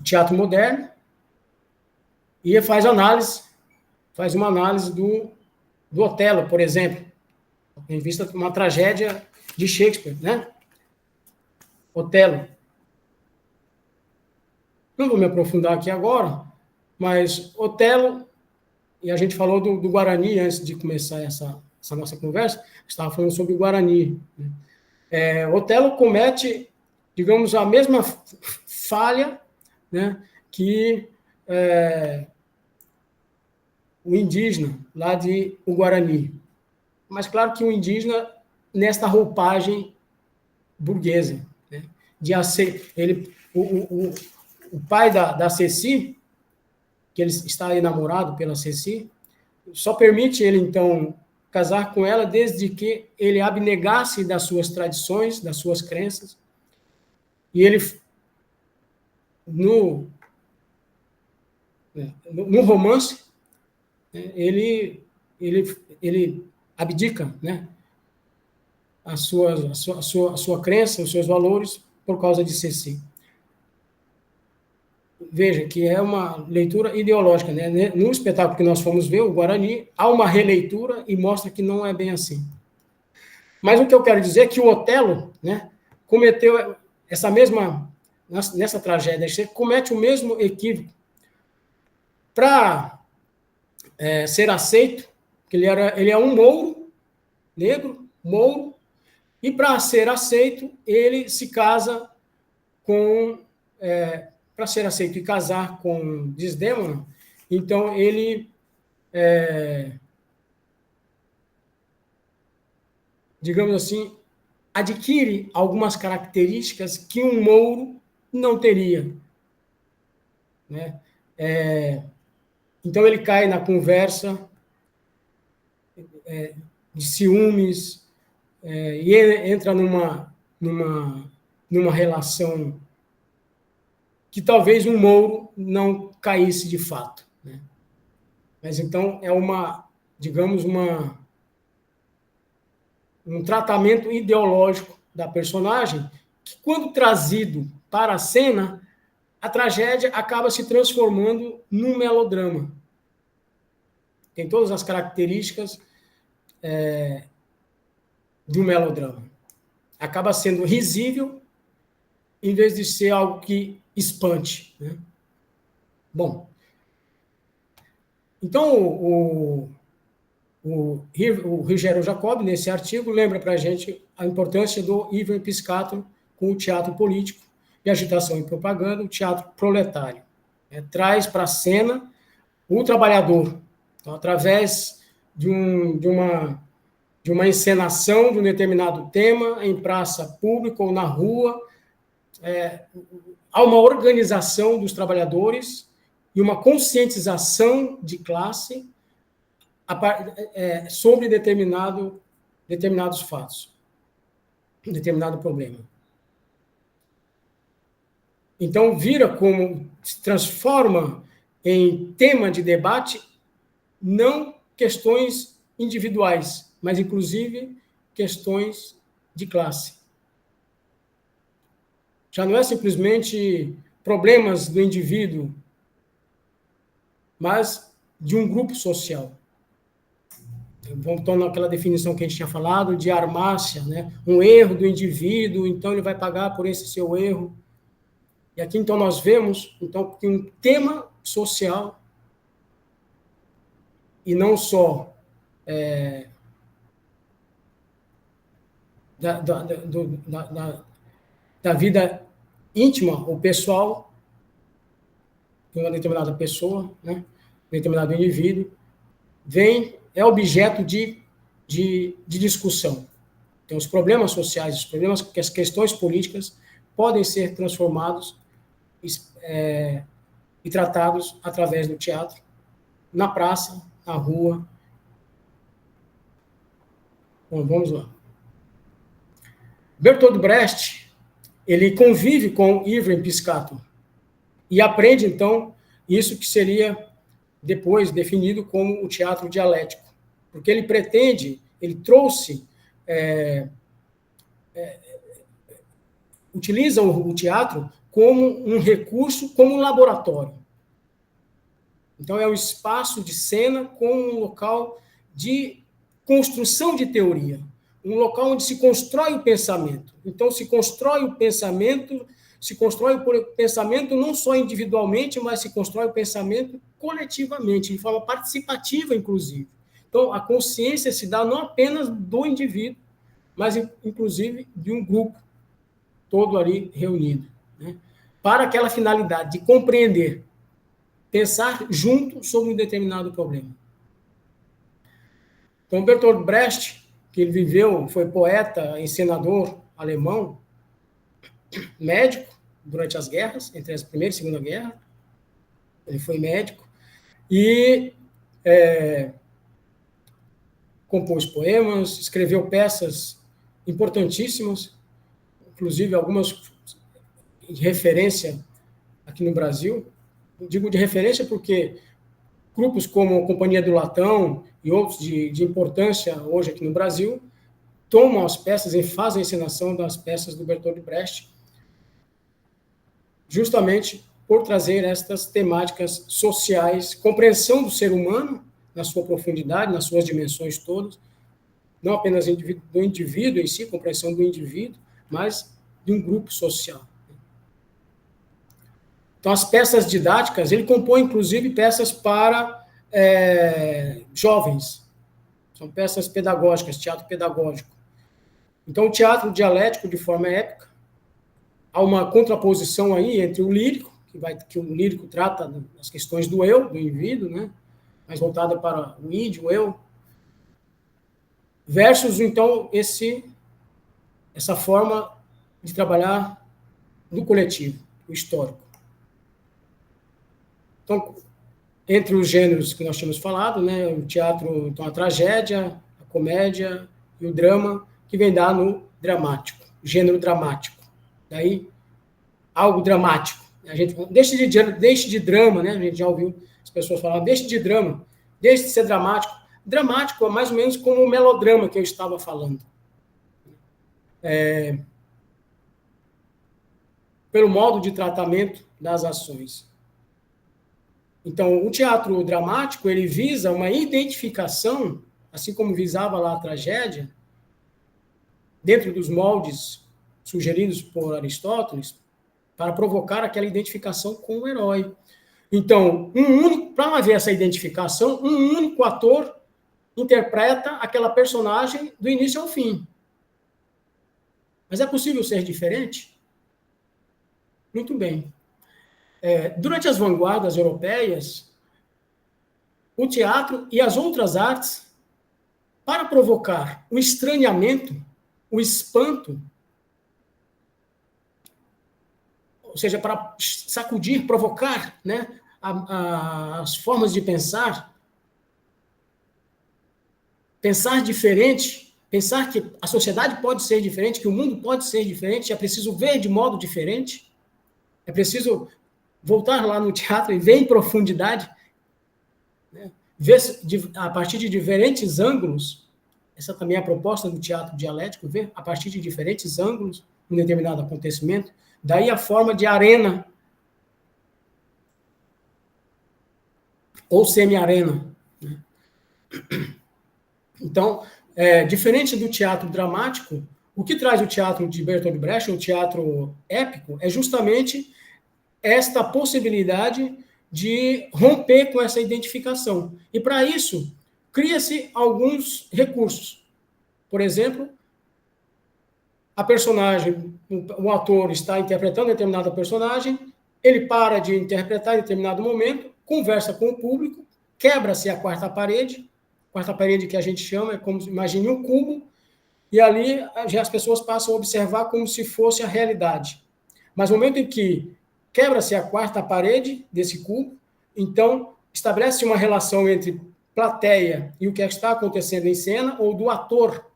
teatro moderno, e faz uma análise do Otelo, por exemplo, em vista de uma tragédia de Shakespeare, né? Otelo. Não vou me aprofundar aqui agora, mas Otelo, e a gente falou do Guarani antes de começar essa nossa conversa, estava falando sobre o Guarani. Otelo comete, digamos, a mesma falha, né, que o indígena lá de o Guarani. Mas claro que o indígena nesta roupagem burguesa, né, o pai da Ceci, que ele está enamorado pela Ceci, só permite ele, então, casar com ela desde que ele abnegasse das suas tradições, das suas crenças, e ele, no romance, ele abdica, né, a sua crença, os seus valores, por causa de Ceci. Veja que é uma leitura ideológica, né? No espetáculo que nós fomos ver, o Guarani, há uma releitura e mostra que não é bem assim. Mas o que eu quero dizer é que o Otelo, né, cometeu essa mesma, nessa tragédia, ele comete o mesmo equívoco. Para ser aceito, que ele é um mouro, negro, mouro, e para ser aceito, ele se casa com... para ser aceito e casar com Desdémona, então ele, digamos assim, adquire algumas características que um mouro não teria, né? Então ele cai na conversa de ciúmes e entra numa relação que talvez um mouro não caísse de fato, né? Mas então é digamos, um tratamento ideológico da personagem que, quando trazido para a cena, a tragédia acaba se transformando num melodrama. Tem todas as características do melodrama. Acaba sendo risível em vez de ser algo que espante, né? Bom, então o Rogério Jacob, nesse artigo, lembra para a gente a importância do Ivan Piscator com o teatro político e agitação e propaganda, o teatro proletário. Traz para a cena o trabalhador, então, através de uma encenação de um determinado tema em praça pública ou na rua, há uma organização dos trabalhadores e uma conscientização de classe sobre determinados fatos, determinado problema. Então, se transforma em tema de debate não questões individuais, mas, inclusive, questões de classe. Já não é simplesmente problemas do indivíduo, mas de um grupo social. Voltando àquela definição que a gente tinha falado, de armácia, né? Um erro do indivíduo, então ele vai pagar por esse seu erro. E aqui, então, nós vemos que um tema social, e não só da vida íntima ou pessoal de uma determinada pessoa, né? Determinado indivíduo, é objeto de discussão. Então, os problemas sociais, as questões políticas podem ser transformados e tratados através do teatro, na praça, na rua. Bom, vamos lá. Bertolt Brecht, ele convive com Ivan Piscator e aprende, então, isso que seria depois definido como o teatro dialético, porque ele trouxe, utiliza o teatro como um recurso, como um laboratório. Então, é um espaço de cena como um local de construção de teoria, um local onde se constrói o pensamento. Então, se constrói o pensamento, se constrói o pensamento não só individualmente, mas se constrói o pensamento coletivamente, de forma participativa, inclusive. Então, a consciência se dá não apenas do indivíduo, mas, inclusive, de um grupo todo ali reunido, né? Para aquela finalidade de compreender, pensar junto sobre um determinado problema. Então, Bertolt Brecht, que ele viveu, foi poeta, encenador alemão, médico durante as guerras, entre a Primeira e a Segunda Guerra, ele foi médico, e compôs poemas, escreveu peças importantíssimas, inclusive algumas de referência aqui no Brasil. Digo de referência porque grupos como a Companhia do Latão e outros de importância hoje aqui no Brasil tomam as peças e fazem a encenação das peças do Bertolt Brecht, justamente por trazer estas temáticas sociais, compreensão do ser humano na sua profundidade, nas suas dimensões todas, não apenas do indivíduo em si, compreensão do indivíduo, mas de um grupo social. Então, as peças didáticas, ele compõe, inclusive, peças para jovens. São peças pedagógicas, teatro pedagógico. Então, o teatro dialético, de forma épica, há uma contraposição aí entre o lírico, que o lírico trata das questões do eu, do indivíduo, né? Mais voltada para o índio, o eu, versus, então, essa forma de trabalhar no coletivo, o histórico. Então, entre os gêneros que nós tínhamos falado, né, o teatro, então, a tragédia, a comédia e o drama, que vem dar no dramático, gênero dramático. Daí, algo dramático. A gente deixe de drama, né? A gente já ouviu as pessoas falar, deixe de drama, deixe de ser dramático. Dramático é mais ou menos como o melodrama que eu estava falando. Pelo modo de tratamento das ações. Então, o teatro dramático, ele visa uma identificação, assim como visava lá a tragédia, dentro dos moldes sugeridos por Aristóteles, para provocar aquela identificação com o herói. Então, para haver essa identificação, um único ator interpreta aquela personagem do início ao fim. Mas é possível ser diferente? Muito bem. Durante as vanguardas europeias, o teatro e as outras artes, para provocar o estranhamento, o espanto, ou seja, para sacudir, provocar, né, as formas de pensar diferente, pensar que a sociedade pode ser diferente, que o mundo pode ser diferente, é preciso ver de modo diferente, é preciso voltar lá no teatro e ver em profundidade, né, ver a partir de diferentes ângulos. Essa também é a proposta do teatro dialético, ver a partir de diferentes ângulos um determinado acontecimento. Daí a forma de arena ou semi-arena. Né? Então, diferente do teatro dramático, o que traz o teatro de Bertolt Brecht, o teatro épico, é justamente esta possibilidade de romper com essa identificação. E, para isso, cria-se alguns recursos. Por exemplo, a personagem, o ator está interpretando determinada personagem, ele para de interpretar em determinado momento, conversa com o público, quebra-se a quarta parede que a gente chama, é como, imagine um cubo, e ali já as pessoas passam a observar como se fosse a realidade. Mas no momento em que quebra-se a quarta parede desse cubo, então estabelece uma relação entre plateia e o que está acontecendo em cena, ou do ator,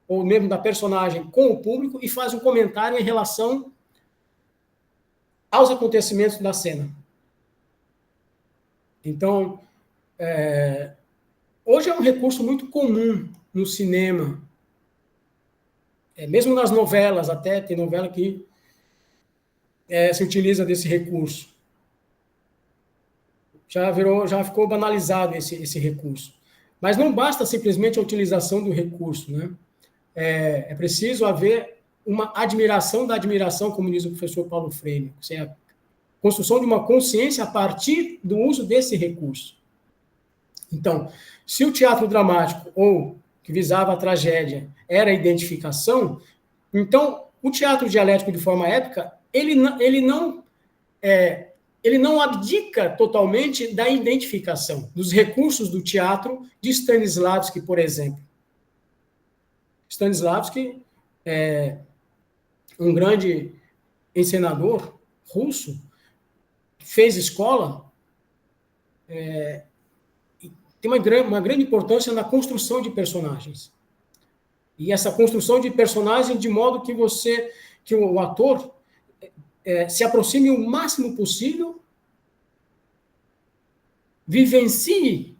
ou mesmo da personagem com o público, e faz um comentário em relação aos acontecimentos da cena. Então, hoje é um recurso muito comum no cinema, mesmo nas novelas, até tem novela que se utiliza desse recurso. Já ficou banalizado esse recurso. Mas não basta simplesmente a utilização do recurso, né? É preciso haver uma admiração da admiração, como diz o professor Paulo Freire, ou seja, a construção de uma consciência a partir do uso desse recurso. Então, se o teatro dramático, ou que visava a tragédia, era a identificação, então o teatro dialético de forma épica, ele não abdica totalmente da identificação, dos recursos do teatro de Stanislavski, por exemplo. Stanislavski é um grande encenador russo, fez escola, tem uma grande importância na construção de personagens. E essa construção de personagem de modo que o ator se aproxime o máximo possível, vivencie,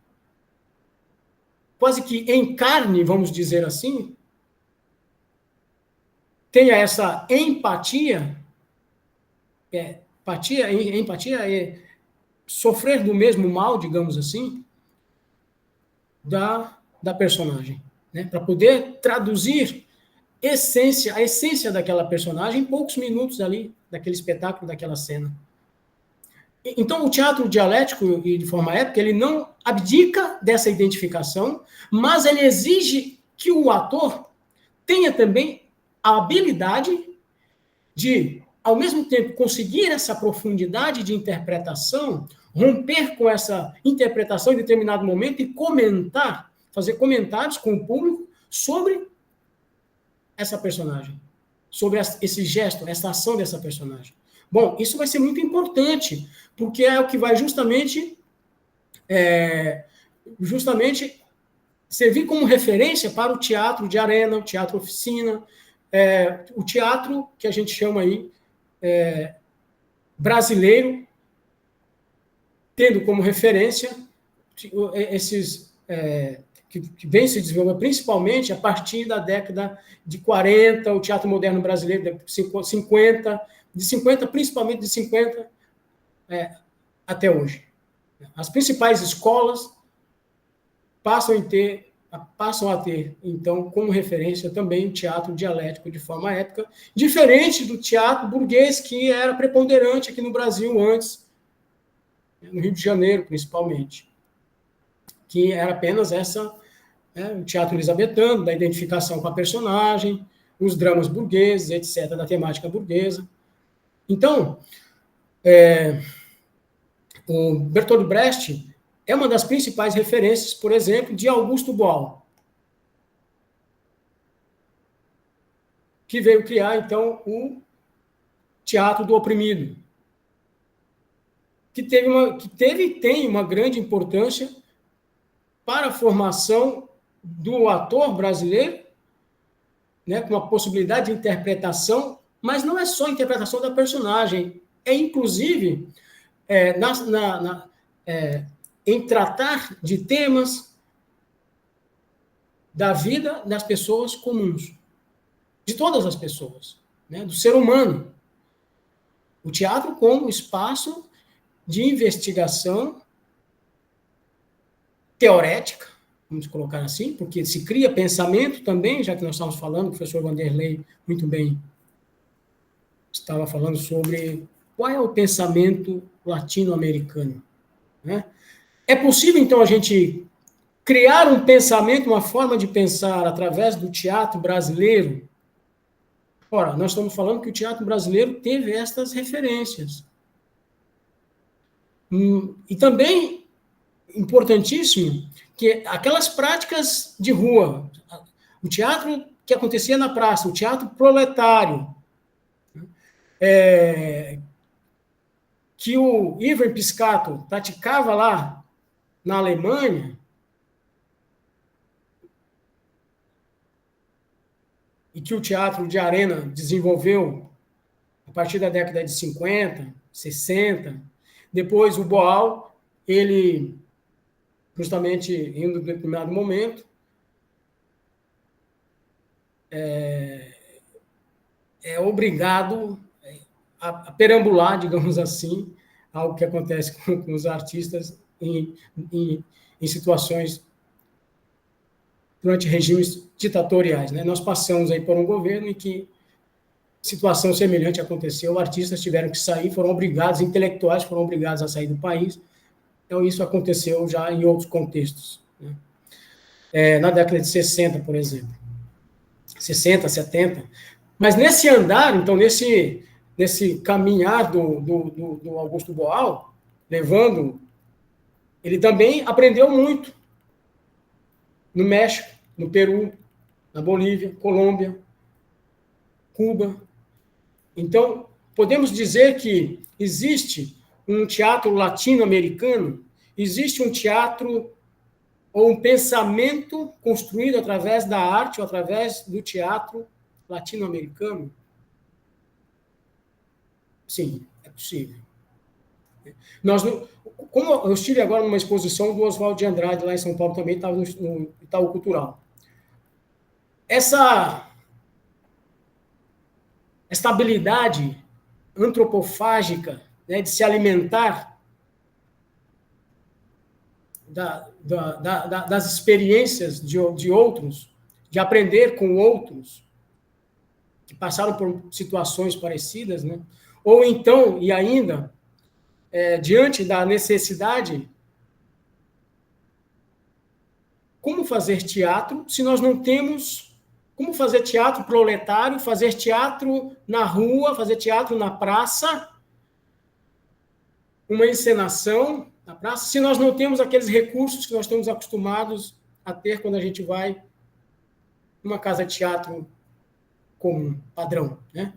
quase que encarne, vamos dizer assim, tenha essa empatia, empatia é sofrer do mesmo mal, digamos assim, da personagem, né? Para poder traduzir a essência daquela personagem em poucos minutos ali, daquele espetáculo, daquela cena. Então, o teatro dialético e de forma épica, ele não abdica dessa identificação, mas ele exige que o ator tenha também a habilidade de, ao mesmo tempo, conseguir essa profundidade de interpretação, romper com essa interpretação em determinado momento e fazer comentários com o público sobre essa personagem, sobre esse gesto, essa ação dessa personagem. Bom, isso vai ser muito importante, porque é o que vai justamente servir como referência para o teatro de arena, o teatro oficina, o teatro que a gente chama aí brasileiro, tendo como referência esses que vem se desenvolvendo principalmente a partir da década de 40, o teatro moderno brasileiro, de 50, principalmente de 50 até hoje. As principais escolas passam a ter, então, como referência também o teatro dialético de forma épica, diferente do teatro burguês, que era preponderante aqui no Brasil antes, no Rio de Janeiro, principalmente, que era apenas o teatro elisabetano, da identificação com a personagem, os dramas burgueses, etc., da temática burguesa. Então, o Bertolt Brecht é uma das principais referências, por exemplo, de Augusto Boal, que veio criar, então, o teatro do oprimido, que teve e tem uma grande importância para a formação do ator brasileiro, né, com a possibilidade de interpretação, mas não é só a interpretação da personagem, inclusive em tratar de temas da vida das pessoas comuns, de todas as pessoas, né, do ser humano. O teatro como espaço de investigação teorética, vamos colocar assim, porque se cria pensamento também, já que nós estamos falando, o professor Vanderlei muito bem estava falando sobre qual é o pensamento latino-americano, né? É possível, então, a gente criar um pensamento, uma forma de pensar através do teatro brasileiro? Ora, nós estamos falando que o teatro brasileiro teve estas referências. E também, importantíssimo, que aquelas práticas de rua, o teatro que acontecia na praça, o teatro proletário, que o Ivan Piscato praticava lá na Alemanha, e que o teatro de arena desenvolveu a partir da década de 50, 60. Depois o Boal, ele, justamente em um determinado momento, é obrigado a perambular, digamos assim, algo que acontece com os artistas em situações durante regimes ditatoriais, né? Nós passamos aí por um governo em que situação semelhante aconteceu, artistas tiveram que sair, foram obrigados, intelectuais foram obrigados a sair do país. Então, isso aconteceu já em outros contextos, né? Na década de 60, por exemplo. 60, 70. Mas nesse andar, então, nesse caminhar do Augusto Boal, levando, ele também aprendeu muito no México, no Peru, na Bolívia, Colômbia, Cuba. Então, podemos dizer que existe um teatro latino-americano, existe um teatro ou um pensamento construído através da arte ou através do teatro latino-americano? Sim, é possível. Como eu estive agora numa exposição do Oswaldo de Andrade, lá em São Paulo, também estava no Itaú Cultural. Essa habilidade antropofágica, né, de se alimentar das experiências de outros, de aprender com outros, que passaram por situações parecidas, né? Ou então, e ainda, diante da necessidade, como fazer teatro se nós não temos... Como fazer teatro proletário, fazer teatro na rua, fazer teatro na praça, uma encenação na praça, se nós não temos aqueles recursos que nós estamos acostumados a ter quando a gente vai numa casa de teatro comum, padrão, né?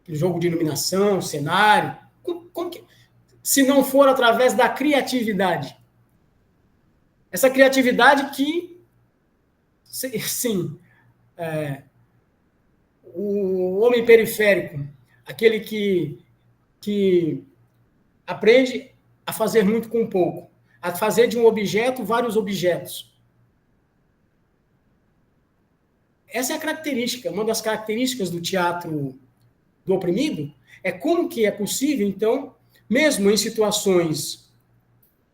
Aquele jogo de iluminação, cenário. Como que, se não for através da criatividade? Essa criatividade que, sim, o homem periférico, aquele que aprende a fazer muito com pouco, a fazer de um objeto vários objetos. Essa é a característica, uma das características do teatro do oprimido, é como que é possível, então, mesmo em situações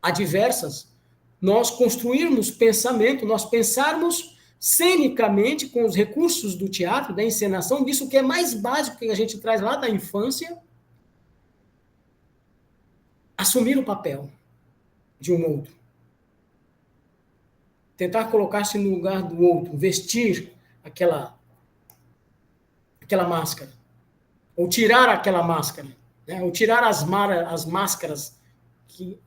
adversas, nós construirmos pensamento, nós pensarmos cenicamente com os recursos do teatro, da encenação, disso que é mais básico que a gente traz lá da infância, assumir o papel de um outro. Tentar colocar-se no lugar do outro, vestir aquela máscara, ou tirar aquela máscara, né? Ou tirar as máscaras que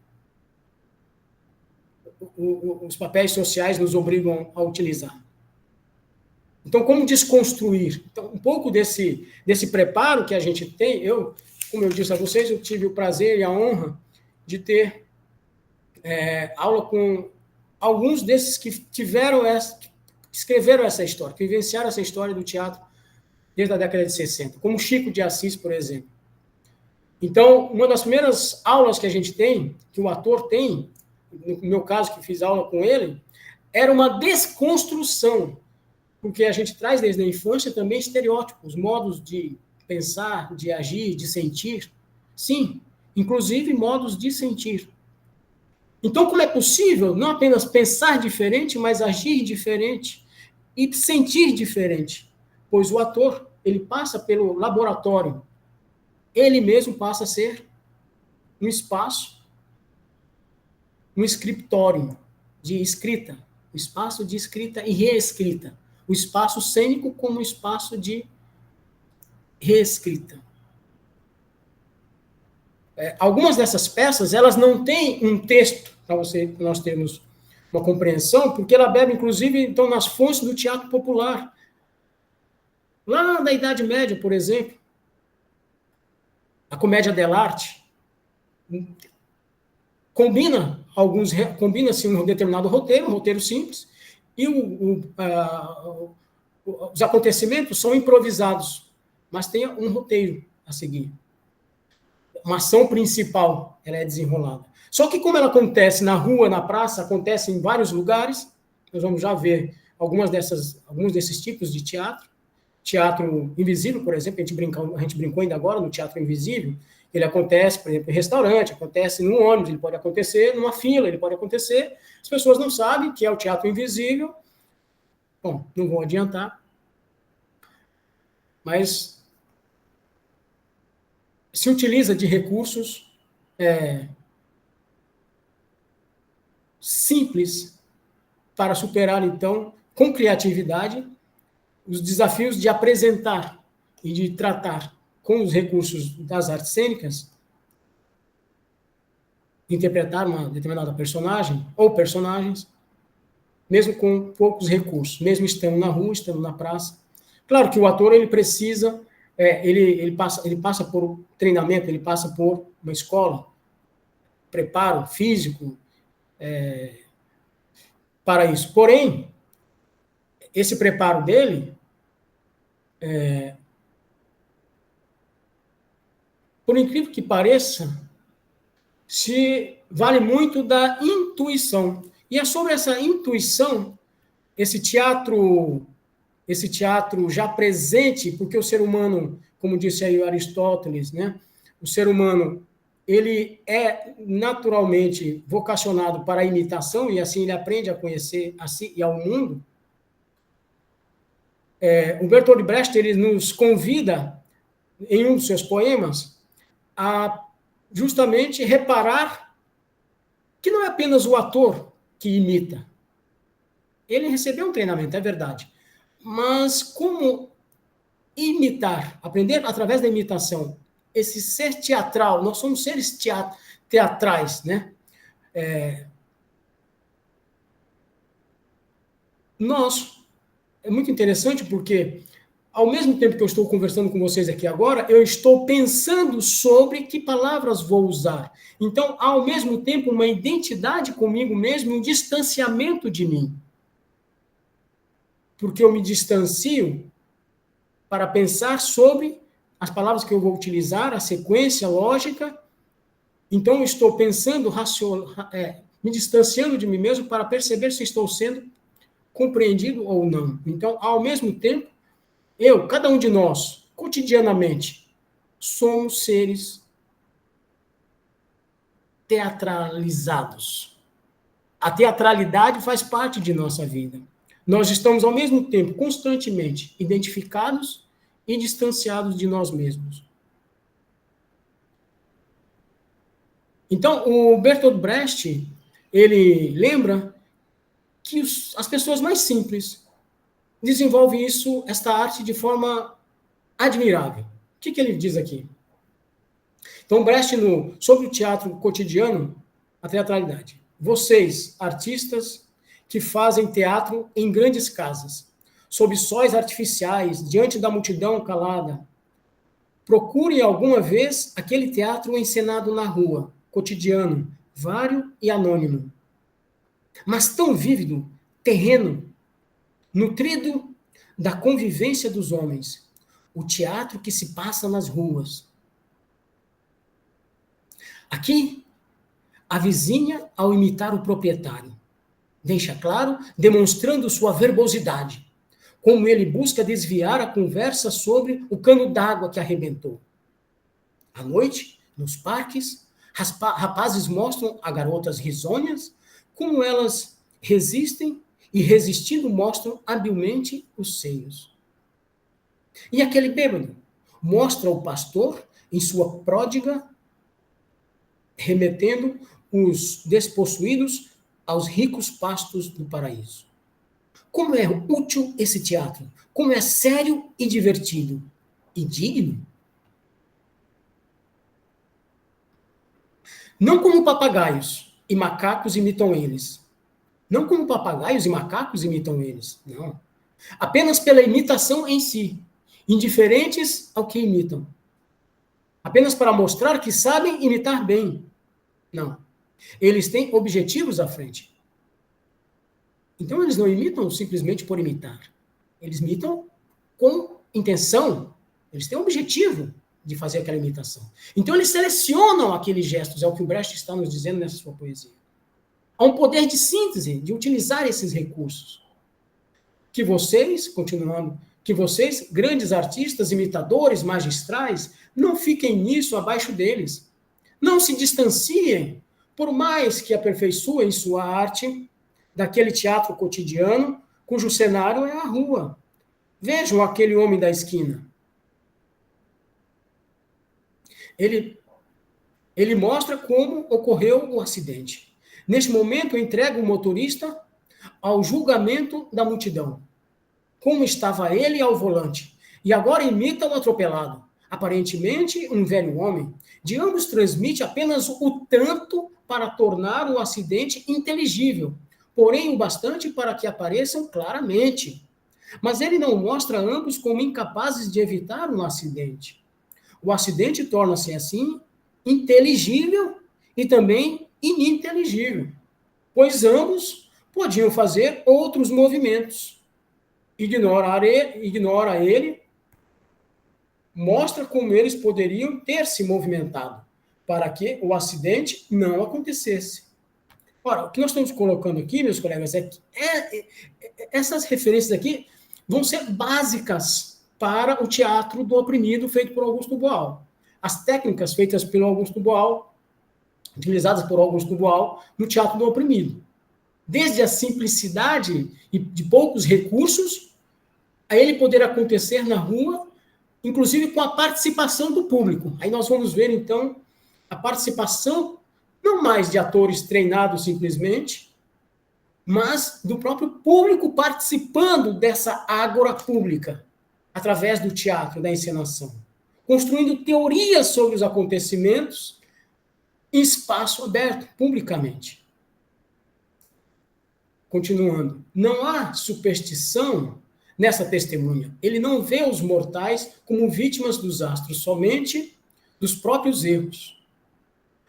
os papéis sociais nos obrigam a utilizar. Então, como desconstruir? Então, um pouco desse preparo que a gente tem, como eu disse a vocês, eu tive o prazer e a honra de ter aula com alguns desses que escreveram essa história, que vivenciaram essa história do teatro desde a década de 60, como Chico de Assis, por exemplo. Então, uma das primeiras aulas que a gente tem, que o ator tem, no meu caso, que fiz aula com ele, era uma desconstrução, porque a gente traz desde a infância também estereótipos, modos de pensar, de agir, de sentir. Sim, inclusive modos de sentir. Então, como é possível não apenas pensar diferente, mas agir diferente e sentir diferente? Pois o ator, ele passa pelo laboratório, ele mesmo passa a ser um espaço, um escritório de escrita, um espaço de escrita e reescrita, o espaço cênico como um espaço de reescrita. Algumas dessas peças, elas não têm um texto para nós termos uma compreensão, porque ela bebe, inclusive, então, nas fontes do teatro popular. Lá na Idade Média, por exemplo, a comédia dell'arte combina-se um determinado roteiro, um roteiro simples, e os acontecimentos são improvisados, mas tem um roteiro a seguir. Uma ação principal, ela é desenrolada. Só que como ela acontece na rua, na praça, acontece em vários lugares, nós vamos já ver alguns desses tipos de teatro. Teatro invisível, por exemplo, a gente brincou ainda agora no teatro invisível, ele acontece, por exemplo, em restaurante, acontece num ônibus, ele pode acontecer numa fila, ele pode acontecer, as pessoas não sabem que é o teatro invisível. Bom, não vou adiantar. mas se utiliza de recursos simples para superar, então, com criatividade, os desafios de apresentar e de tratar com os recursos das artes cênicas, interpretar uma determinada personagem ou personagens, mesmo com poucos recursos, mesmo estando na rua, estando na praça. Claro que o ator ele precisa, ele passa por treinamento, ele passa por uma escola, preparo físico para isso. Porém, esse preparo dele, por incrível que pareça, se vale muito da intuição. E é sobre essa intuição, esse teatro já presente, porque o ser humano, como disse aí Aristóteles, né, o ser humano ele é naturalmente vocacionado para a imitação, e assim ele aprende a conhecer a si e ao mundo. O Bertolt Brecht ele nos convida, em um dos seus poemas, a justamente reparar que não é apenas o ator que imita. Ele recebeu um treinamento, é verdade. Mas como imitar, aprender através da imitação, esse ser teatral, nós somos seres teatrais, né? É muito interessante porque, ao mesmo tempo que eu estou conversando com vocês aqui agora, eu estou pensando sobre que palavras vou usar. Então, há ao mesmo tempo uma identidade comigo mesmo, um distanciamento de mim. Porque eu me distancio para pensar sobre as palavras que eu vou utilizar, a sequência lógica. Então, eu estou pensando, me distanciando de mim mesmo para perceber se estou sendo compreendido ou não. Então, ao mesmo tempo, cada um de nós, cotidianamente, somos seres teatralizados. A teatralidade faz parte de nossa vida. Nós estamos, ao mesmo tempo, constantemente identificados e distanciados de nós mesmos. Então, o Bertolt Brecht, ele lembra que as pessoas mais simples desenvolvem esta arte de forma admirável. O que ele diz aqui? Então, Brecht, sobre o teatro cotidiano, a teatralidade. Vocês, artistas, que fazem teatro em grandes casas, sob sóis artificiais, diante da multidão calada, procurem alguma vez aquele teatro encenado na rua, cotidiano, vário e anônimo, mas tão vívido, terreno, nutrido da convivência dos homens, o teatro que se passa nas ruas. Aqui, a vizinha, ao imitar o proprietário, deixa claro, demonstrando sua verbosidade, como ele busca desviar a conversa sobre o cano d'água que arrebentou. À noite, nos parques, rapazes mostram a garotas risonhas como elas resistem e, resistindo, mostram habilmente os seios. E aquele bêbado mostra o pastor em sua pródiga, remetendo os despossuídos aos ricos pastos do paraíso. Como é útil esse teatro, como é sério e divertido, e digno. Não como papagaios e macacos imitam eles. Não como papagaios e macacos imitam eles, não. Apenas pela imitação em si, indiferentes ao que imitam. Apenas para mostrar que sabem imitar bem. Não. Eles têm objetivos à frente. Então, eles não imitam simplesmente por imitar. Eles imitam com intenção. Eles têm um objetivo de fazer aquela imitação. Então, eles selecionam aqueles gestos. É o que o Brecht está nos dizendo nessa sua poesia. Há um poder de síntese, de utilizar esses recursos. Que vocês, continuando, que vocês, grandes artistas, imitadores, magistrais, não fiquem nisso abaixo deles. Não se distanciem, por mais que aperfeiçoem sua arte, daquele teatro cotidiano, cujo cenário é a rua. Vejam aquele homem da esquina. Ele, ele mostra como ocorreu o acidente. Neste momento, entrega o motorista ao julgamento da multidão. Como estava ele ao volante. E agora imita o atropelado. Aparentemente, um velho homem. De ambos transmite apenas o tanto para tornar o acidente inteligível, porém o bastante para que apareçam claramente. Mas ele não mostra ambos como incapazes de evitar um acidente. O acidente torna-se, assim, inteligível e também ininteligível, pois ambos podiam fazer outros movimentos. Ignora ele, mostra como eles poderiam ter se movimentado para que o acidente não acontecesse. Ora, o que nós estamos colocando aqui, meus colegas, é que essas referências aqui vão ser básicas para o teatro do oprimido feito por Augusto Boal. As técnicas feitas pelo Augusto Boal, utilizadas por Augusto Boal no teatro do oprimido. Desde a simplicidade e de poucos recursos, a ele poder acontecer na rua, inclusive com a participação do público. Aí nós vamos ver, então, a participação não mais de atores treinados simplesmente, mas do próprio público participando dessa ágora pública, através do teatro, da encenação, construindo teorias sobre os acontecimentos em espaço aberto, publicamente. Continuando, não há superstição nessa testemunha. Ele não vê os mortais como vítimas dos astros, somente dos próprios erros.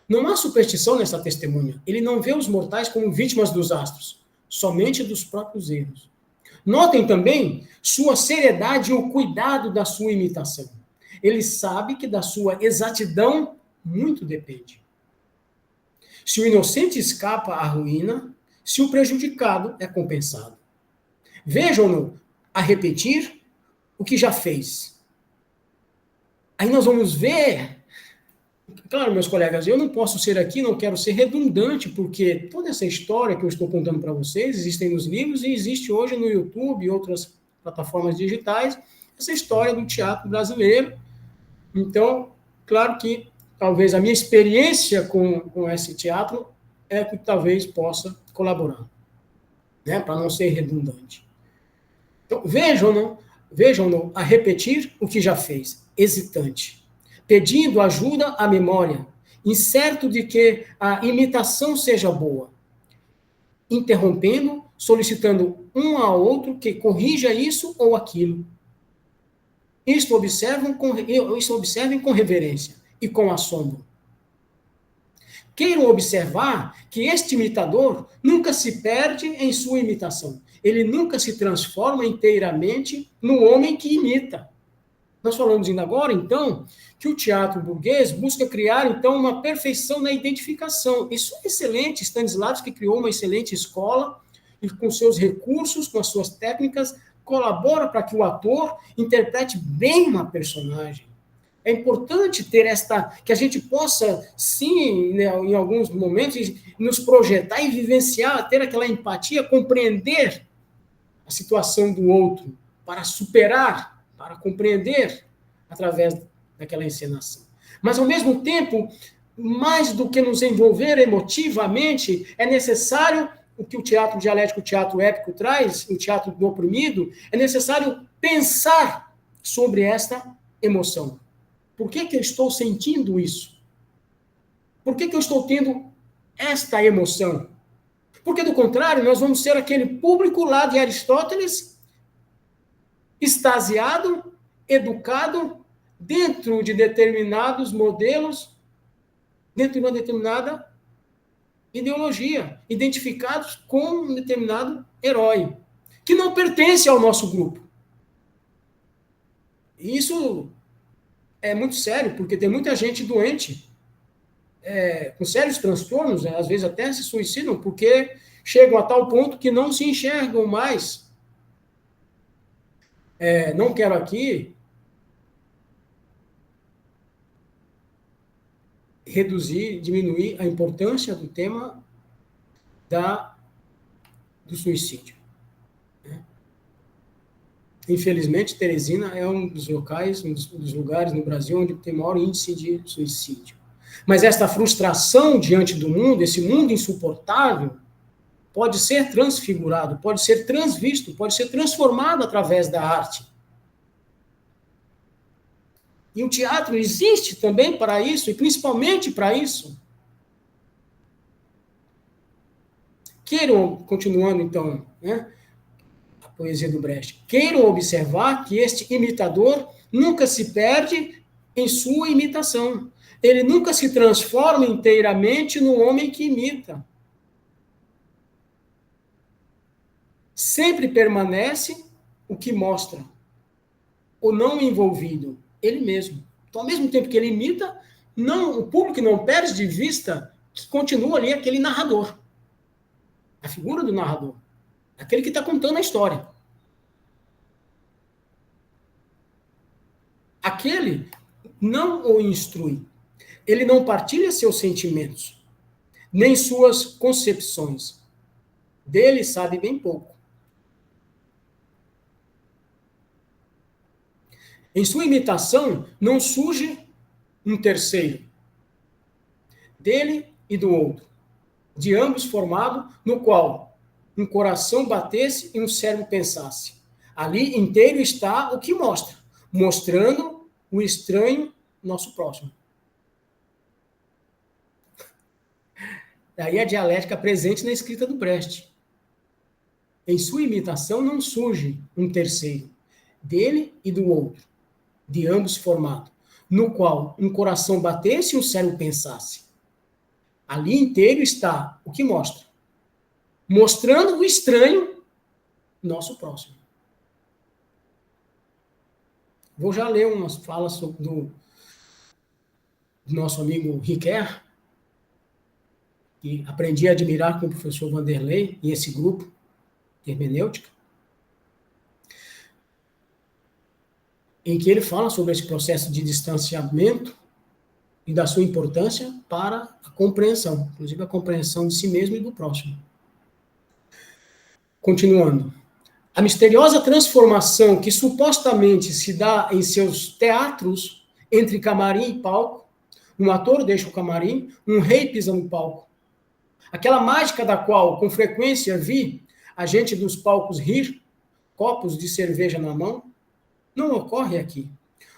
Não há superstição nessa testemunha. Ele não vê os mortais como vítimas dos astros, somente dos próprios erros. Notem também sua seriedade e o cuidado da sua imitação. Ele sabe que da sua exatidão muito depende. Se o inocente escapa à ruína, se o prejudicado é compensado. Vejam-no a repetir o que já fez. Aí nós vamos ver. Claro, meus colegas, eu não posso ser aqui, não quero ser redundante, porque toda essa história que eu estou contando para vocês existem nos livros e existe hoje no YouTube e outras plataformas digitais, essa história do teatro brasileiro. Então, claro que talvez a minha experiência com esse teatro é que talvez possa colaborar, né, para não ser redundante. Então, vejam-no a repetir o que já fez, hesitante, pedindo ajuda à memória, incerto de que a imitação seja boa, interrompendo, solicitando um ao outro que corrija isso ou aquilo. Isto observem com reverência e com assombro. Queiram observar que este imitador nunca se perde em sua imitação. Ele nunca se transforma inteiramente no homem que imita. Nós falamos ainda agora, então, que o teatro burguês busca criar, então, uma perfeição na identificação. Isso é excelente. Stanislavski criou uma excelente escola e, com seus recursos, com as suas técnicas, colabora para que o ator interprete bem uma personagem. É importante ter que a gente possa, sim, né, em alguns momentos, nos projetar e vivenciar, ter aquela empatia, compreender a situação do outro, para superar, para compreender através daquela encenação. Mas, ao mesmo tempo, mais do que nos envolver emotivamente, é necessário, o que o teatro dialético, o teatro épico traz, o teatro do oprimido, é necessário pensar sobre esta emoção. Por que eu estou sentindo isso? Por que eu estou tendo esta emoção? Porque, do contrário, nós vamos ser aquele público lá de Aristóteles, extasiado, educado, dentro de determinados modelos, dentro de uma determinada ideologia, identificados com um determinado herói, que não pertence ao nosso grupo. Isso é muito sério, porque tem muita gente doente, com sérios transtornos, né, às vezes até se suicidam, porque chegam a tal ponto que não se enxergam mais. Não quero aqui diminuir a importância do tema do suicídio. Né? Infelizmente, Teresina é um dos locais, um dos lugares no Brasil onde tem maior índice de suicídio. Mas esta frustração diante do mundo, esse mundo insuportável, pode ser transfigurado, pode ser transvisto, pode ser transformado através da arte. E o teatro existe também para isso, e principalmente para isso. Queiram, continuando então, né, a poesia do Brecht, queiram observar que este imitador nunca se perde em sua imitação. Ele nunca se transforma inteiramente no homem que imita. Sempre permanece o que mostra, o não envolvido, ele mesmo. Então, ao mesmo tempo que ele imita, o público não perde de vista que continua ali aquele narrador, a figura do narrador, aquele que está contando a história. Aquele não o instrui, ele não partilha seus sentimentos, nem suas concepções. Dele sabe bem pouco. Em sua imitação, não surge um terceiro, dele e do outro, de ambos formado, no qual um coração batesse e um cérebro pensasse. Ali inteiro está o que mostra, mostrando o estranho nosso próximo. Daí a dialética presente na escrita do Brecht. Em sua imitação não surge um terceiro, dele e do outro, de ambos formado, no qual um coração batesse e um cérebro pensasse. Ali inteiro está o que mostra, mostrando o estranho nosso próximo. Vou já ler umas falas do nosso amigo Riquet, que aprendi a admirar com o professor Vanderlei e esse grupo de hermenêutica, em que ele fala sobre esse processo de distanciamento e da sua importância para a compreensão, inclusive a compreensão de si mesmo e do próximo. Continuando. A misteriosa transformação que supostamente se dá em seus teatros entre camarim e palco, um ator deixa o camarim, um rei pisa no palco. Aquela mágica da qual, com frequência, vi a gente dos palcos rir, copos de cerveja na mão, não ocorre aqui.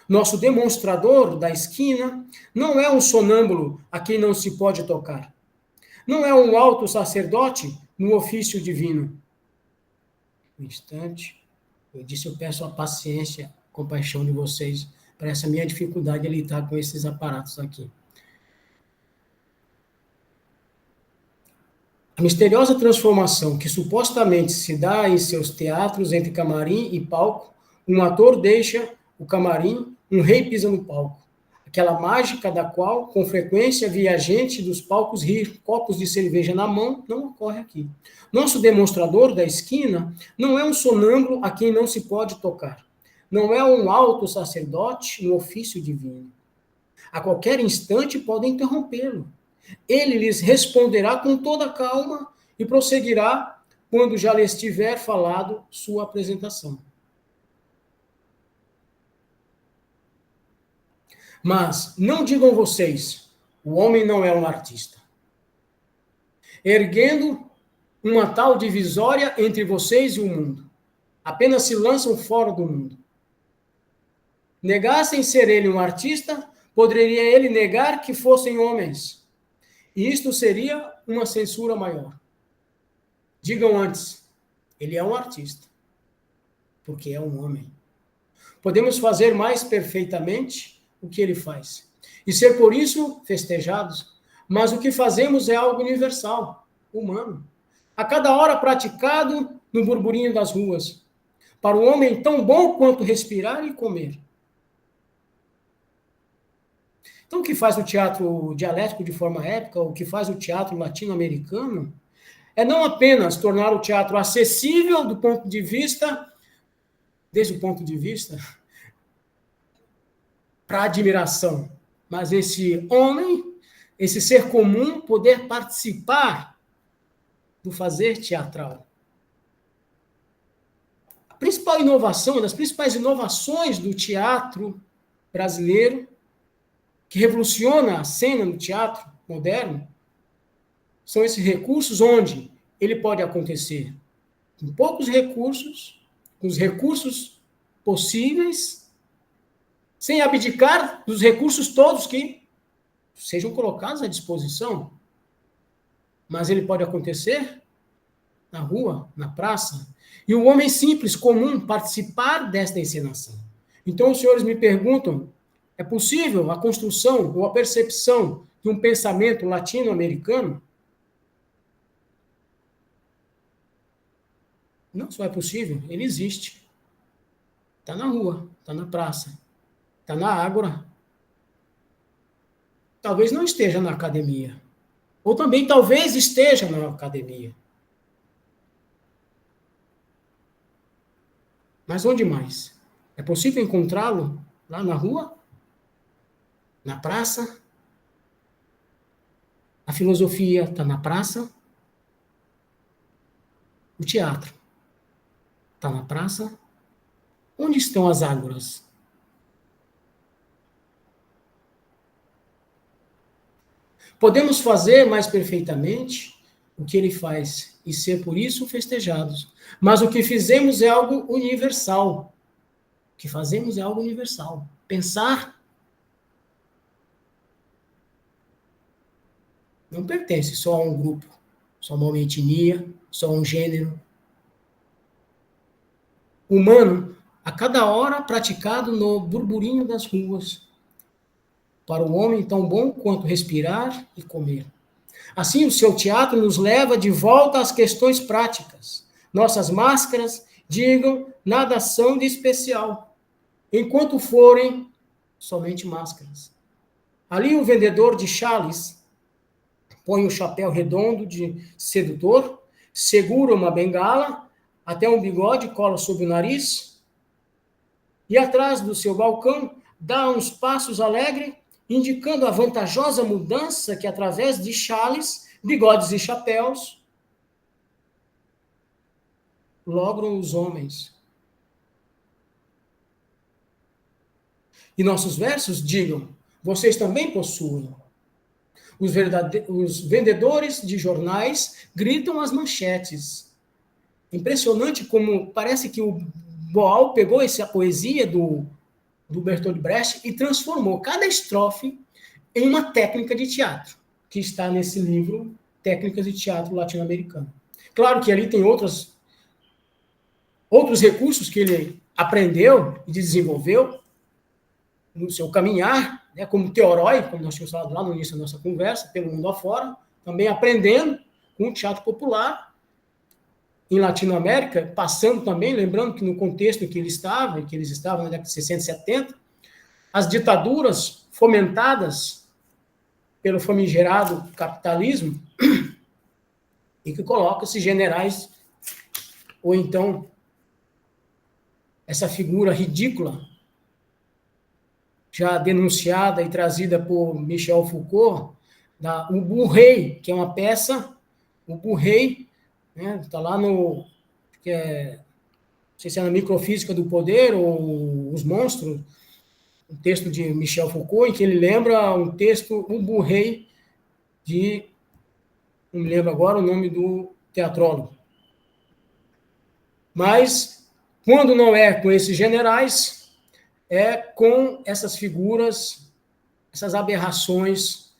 Nosso demonstrador da esquina não é um sonâmbulo a quem não se pode tocar. Não é um alto sacerdote no ofício divino. Um instante, eu disse, eu peço a paciência, a compaixão de vocês para essa minha dificuldade de lidar com esses aparatos aqui. A misteriosa transformação que supostamente se dá em seus teatros entre camarim e palco, um ator deixa o camarim, um rei pisa no palco. Aquela mágica da qual, com frequência, via a gente dos palcos rir, copos de cerveja na mão, não ocorre aqui. Nosso demonstrador da esquina não é um sonâmbulo a quem não se pode tocar. Não é um alto sacerdote no ofício divino. A qualquer instante podem interrompê-lo. Ele lhes responderá com toda calma e prosseguirá quando já lhes tiver falado sua apresentação. Mas não digam vocês, o homem não é um artista. Erguendo uma tal divisória entre vocês e o mundo, apenas se lançam fora do mundo. Negassem ser ele um artista, poderia ele negar que fossem homens. E isto seria uma censura maior. Digam antes, ele é um artista, porque é um homem. Podemos fazer mais perfeitamente o que ele faz, e ser por isso festejados, mas o que fazemos é algo universal, humano, a cada hora praticado no burburinho das ruas, para o homem tão bom quanto respirar e comer. Então, o que faz o teatro dialético de forma épica, o que faz o teatro latino-americano, é não apenas tornar o teatro acessível do ponto de vista, desde o ponto de vista para admiração, mas esse homem, esse ser comum, poder participar do fazer teatral. principal inovação, uma das principais inovações do teatro brasileiro, que revoluciona a cena no teatro moderno, são esses recursos onde ele pode acontecer com poucos recursos, com os recursos possíveis, sem abdicar dos recursos todos que sejam colocados à disposição. Mas ele pode acontecer na rua, na praça, e o homem simples, comum, participar desta encenação. Então, os senhores me perguntam, é possível a construção ou a percepção de um pensamento latino-americano? Não só é possível, ele existe. Está na rua, está na praça, está na ágora. Talvez não esteja na academia. Ou também talvez esteja na academia. Mas onde mais? É possível encontrá-lo lá na rua? Na praça? A filosofia está na praça? O teatro está na praça? Onde estão as ágoras? Podemos fazer mais perfeitamente o que ele faz e ser por isso festejados. Mas o que fizemos é algo universal. O que fazemos é algo universal. Pensar não pertence só a um grupo, só a uma etnia, só a um gênero. Humano, a cada hora praticado no burburinho das ruas, para o homem tão bom quanto respirar e comer. Assim, o seu teatro nos leva de volta às questões práticas. Nossas máscaras, digam, nada são de especial, enquanto forem somente máscaras. Ali o vendedor de chales põe o chapéu redondo de sedutor, segura uma bengala, até um bigode cola sob o nariz, e atrás do seu balcão dá uns passos alegres, indicando a vantajosa mudança que, através de chales, bigodes e chapéus, logram os homens. E nossos versos digam, vocês também possuem. Os vendedores de jornais gritam as manchetes. Impressionante como parece que o Boal pegou essa poesia do Bertolt Brecht e transformou cada estrofe em uma técnica de teatro, que está nesse livro, Técnicas de Teatro Latino-Americano. Claro que ali tem outros recursos que ele aprendeu e desenvolveu no seu caminhar, né, como teorói, como nós tínhamos falado lá no início da nossa conversa, pelo mundo afora, também aprendendo com o teatro popular, em Latinoamérica, passando também, lembrando que no contexto em que eles estavam na década de 60 e 70, as ditaduras fomentadas pelo famigerado capitalismo, e que coloca esses generais, ou então essa figura ridícula, já denunciada e trazida por Michel Foucault, o Burrei, que é uma peça, o Burrei, né, está lá no, não sei se é na Microfísica do Poder ou Os Monstros, um texto de Michel Foucault, em que ele lembra um texto, o Burrei, não me lembro agora o nome do teatrólogo. Mas, quando não é com esses generais, é com essas figuras, essas aberrações,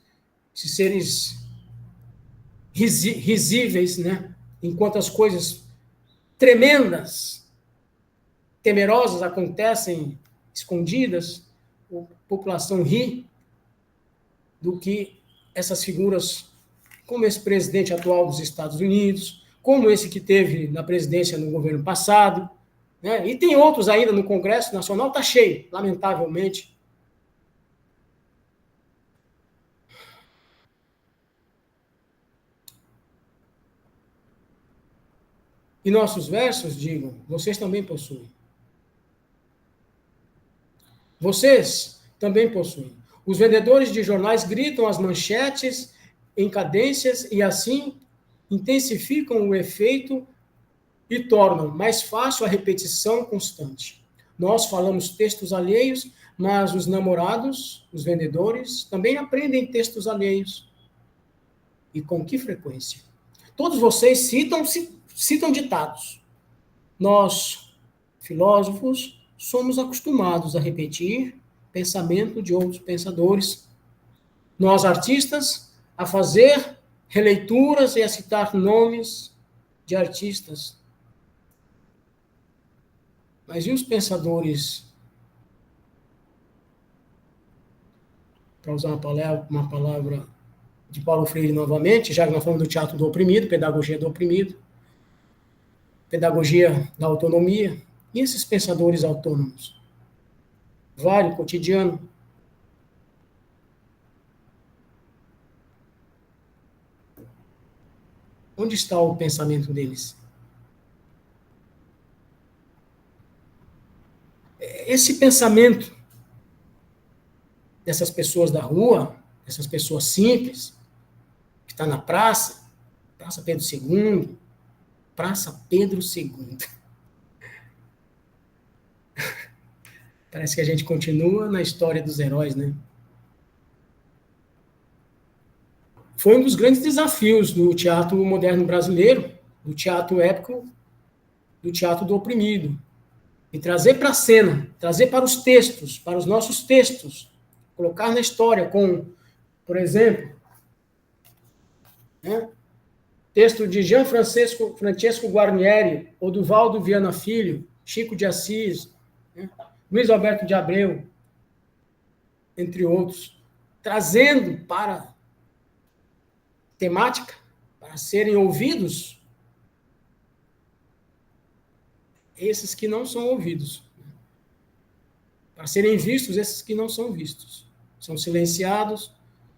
esses seres risíveis, né? Enquanto as coisas tremendas, temerosas acontecem escondidas, a população ri do que essas figuras, como esse presidente atual dos Estados Unidos, como esse que teve na presidência no governo passado, né? E tem outros ainda no Congresso Nacional, está cheio, lamentavelmente. E nossos versos, digam, vocês também possuem. Vocês também possuem. Os vendedores de jornais gritam as manchetes em cadências e assim intensificam o efeito e tornam mais fácil a repetição constante. Nós falamos textos alheios, mas os namorados, os vendedores, também aprendem textos alheios. E com que frequência? Todos vocês citam ditados. Nós, filósofos, somos acostumados a repetir pensamento de outros pensadores. Nós, artistas, a fazer releituras e a citar nomes de artistas. Mas e os pensadores, para usar uma palavra de Paulo Freire novamente, já que nós falamos do teatro do oprimido, pedagogia do oprimido, pedagogia da autonomia, e esses pensadores autônomos? Vale, cotidiano. Onde está o pensamento deles? Esse pensamento dessas pessoas da rua, dessas pessoas simples, que está na Praça Pedro II, Praça Pedro II. Parece que a gente continua na história dos heróis, né? Foi um dos grandes desafios do teatro moderno brasileiro, do teatro épico, do teatro do oprimido. E trazer para a cena, trazer para os textos, para os nossos textos, colocar na história com, por exemplo, né, texto de Jean Francesco Guarnieri, ou do Valdo Viana Filho, Chico de Assis, né, Luiz Alberto de Abreu, entre outros, trazendo para temática, para serem ouvidos esses que não são ouvidos, para serem vistos esses que não são vistos. São silenciados,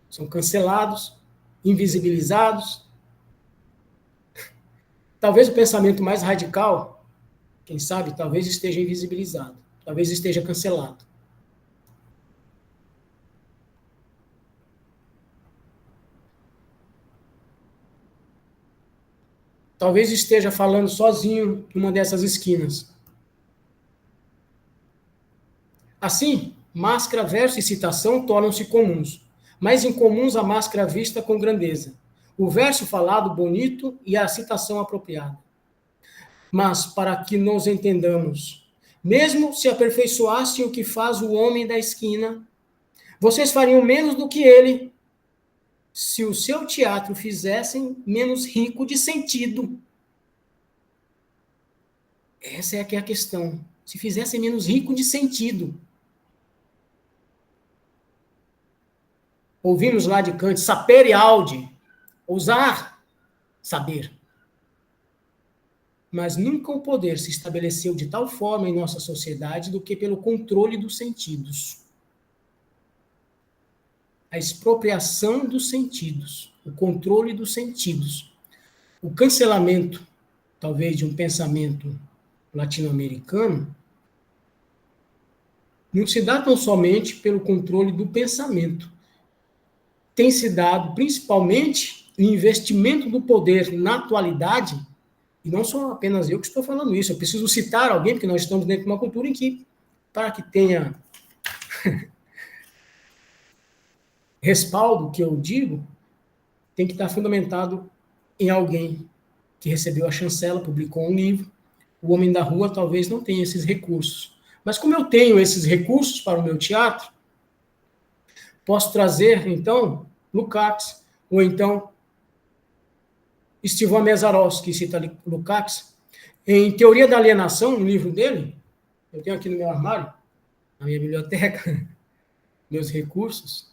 são cancelados, invisibilizados. Talvez o pensamento mais radical, quem sabe, talvez esteja invisibilizado, talvez esteja cancelado. Talvez esteja falando sozinho numa dessas esquinas. Assim, máscara, verso e citação tornam-se comuns, mais incomuns a máscara vista com grandeza, o verso falado bonito e a citação apropriada. Mas, para que nos entendamos, mesmo se aperfeiçoassem o que faz o homem da esquina, vocês fariam menos do que ele, se o seu teatro fizessem menos rico de sentido. Essa é aqui a questão. Se fizessem menos rico de sentido. Ouvimos lá de Kant, sapere aude, ousar saber. Mas nunca o poder se estabeleceu de tal forma em nossa sociedade do que pelo controle dos sentidos. A expropriação dos sentidos, o controle dos sentidos, o cancelamento, talvez, de um pensamento latino-americano, não se dá tão somente pelo controle do pensamento. Tem se dado, principalmente, o investimento do poder na atualidade, e não sou apenas eu que estou falando isso, eu preciso citar alguém, porque nós estamos dentro de uma cultura em que, para que tenha respaldo, que eu digo, tem que estar fundamentado em alguém que recebeu a chancela, publicou um livro. O homem da rua talvez não tenha esses recursos. Mas como eu tenho esses recursos para o meu teatro, posso trazer, então, Lukács, ou então Stefan Meszaros, que cita Lukács, em Teoria da Alienação, um livro dele, eu tenho aqui no meu armário, na minha biblioteca, meus recursos,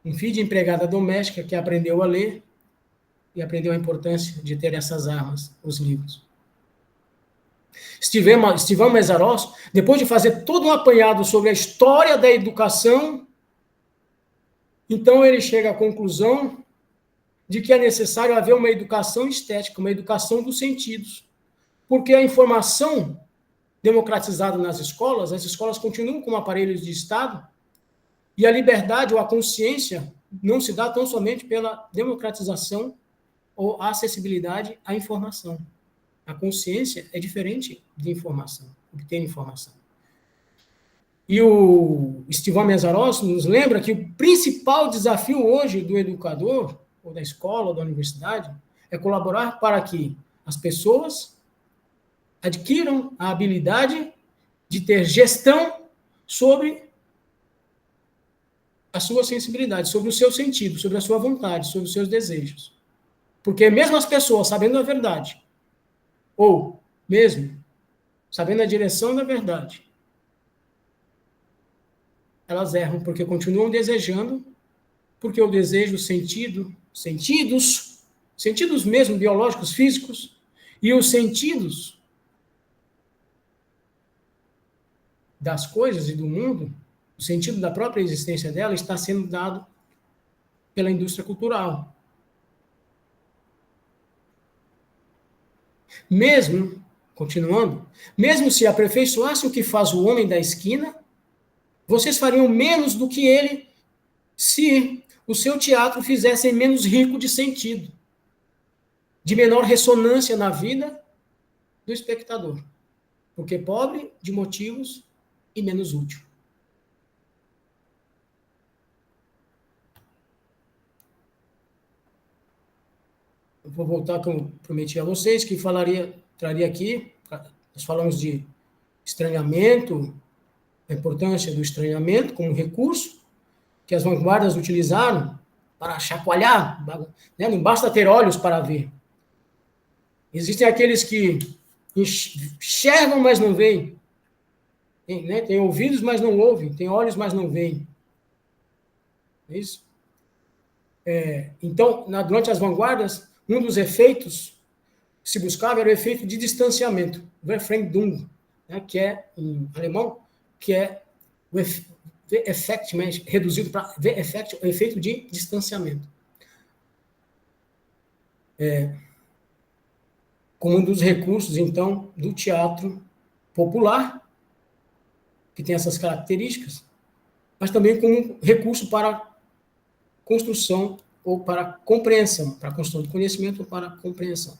um filho de empregada doméstica que aprendeu a ler e aprendeu a importância de ter essas armas, os livros. Stefan Meszaros, depois de fazer todo um apanhado sobre a história da educação, então ele chega à conclusão de que é necessário haver uma educação estética, uma educação dos sentidos, porque a informação democratizada nas escolas, as escolas continuam como aparelhos de Estado, e a liberdade ou a consciência não se dá tão somente pela democratização ou acessibilidade à informação. A consciência é diferente de informação, obter informação. E o Stephen Meszaros nos lembra que o principal desafio hoje do educador, ou da escola, ou da universidade, é colaborar para que as pessoas adquiram a habilidade de ter gestão sobre a sua sensibilidade, sobre o seu sentido, sobre a sua vontade, sobre os seus desejos. Porque mesmo as pessoas sabendo a verdade, ou mesmo sabendo a direção da verdade, elas erram porque continuam desejando, porque o desejo, sentidos mesmo biológicos, físicos, e os sentidos das coisas e do mundo, o sentido da própria existência dela está sendo dado pela indústria cultural. Mesmo, continuando, mesmo se aperfeiçoasse o que faz o homem da esquina, vocês fariam menos do que ele se o seu teatro fizesse menos rico de sentido, de menor ressonância na vida do espectador, porque pobre de motivos e menos útil. Eu vou voltar, como prometi a vocês, que traria aqui, nós falamos de estranhamento, a importância do estranhamento como recurso que as vanguardas utilizaram para chacoalhar, né? Não basta ter olhos para ver. Existem aqueles que enxergam, mas não veem. Tem ouvidos, mas não ouvem. Tem olhos, mas não veem. É isso? Então, durante as vanguardas, um dos efeitos que se buscava era o efeito de distanciamento, Verfremdung, né, que é, em alemão, que é o effect, reduzido para effect, o efeito de distanciamento. Como um dos recursos, então, do teatro popular, que tem essas características, mas também como um recurso para construção ou para compreensão, para construção do conhecimento ou para compreensão.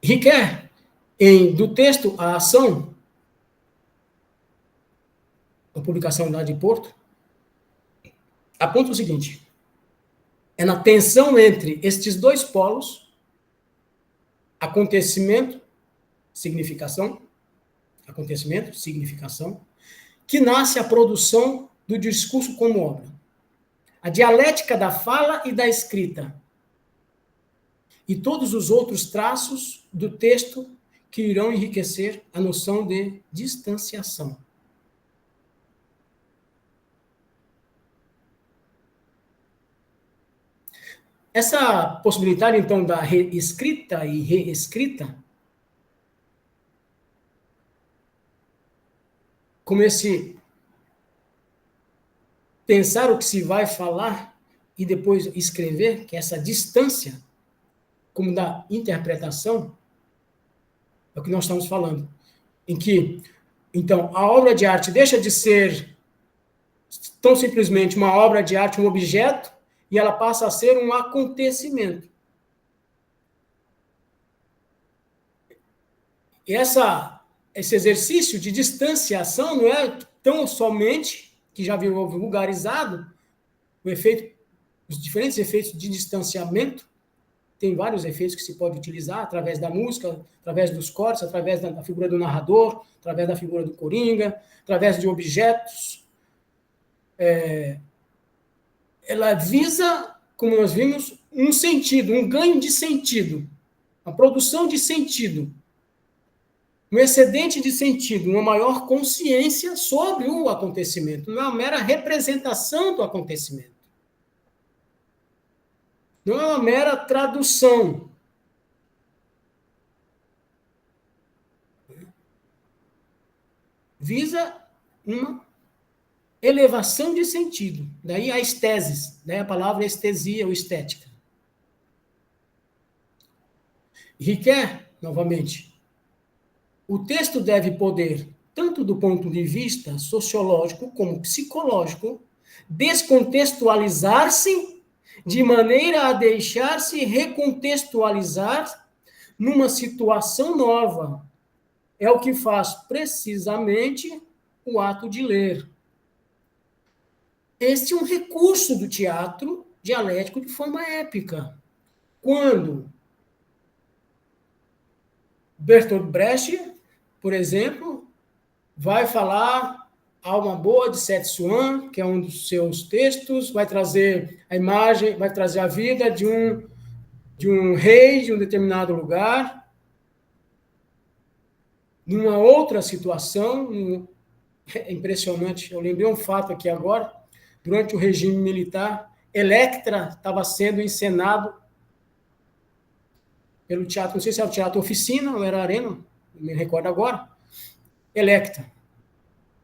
Riquet, do texto à ação, a publicação lá de Porto, aponta o seguinte: é na tensão entre estes dois polos, acontecimento, significação, que nasce a produção do discurso como obra. A dialética da fala e da escrita. E todos os outros traços do texto que irão enriquecer a noção de distanciação. Essa possibilidade, então, da escrita e reescrita, como esse pensar o que se vai falar e depois escrever, que é essa distância, como da interpretação, é o que nós estamos falando. Em que, então, a obra de arte deixa de ser tão simplesmente uma obra de arte, um objeto, e ela passa a ser um acontecimento. E esse exercício de distanciação não é tão somente, que já virou vulgarizado, os diferentes efeitos de distanciamento. Tem vários efeitos que se pode utilizar através da música, através dos cortes, através da figura do narrador, através da figura do coringa, através de objetos. Ela visa, como nós vimos, um sentido, um ganho de sentido, a produção de sentido, um excedente de sentido, uma maior consciência sobre o acontecimento, não é uma mera representação do acontecimento. Não é uma mera tradução. Visa uma elevação de sentido. Daí a estesis, daí a palavra estesia ou estética. Riquet, novamente, o texto deve poder, tanto do ponto de vista sociológico como psicológico, descontextualizar-se de maneira a deixar-se recontextualizar numa situação nova. É o que faz precisamente o ato de ler. Este é um recurso do teatro dialético de forma épica. Quando Bertolt Brecht, por exemplo, vai falar Alma Boa de Saint-Saëns, que é um dos seus textos, vai trazer a imagem, vai trazer a vida de um rei de um determinado lugar, numa outra situação. É impressionante, eu lembrei um fato aqui agora, durante o regime militar, Electra estava sendo encenado pelo teatro, não sei se era o Teatro Oficina ou era a Arena, não me recordo agora, Electra.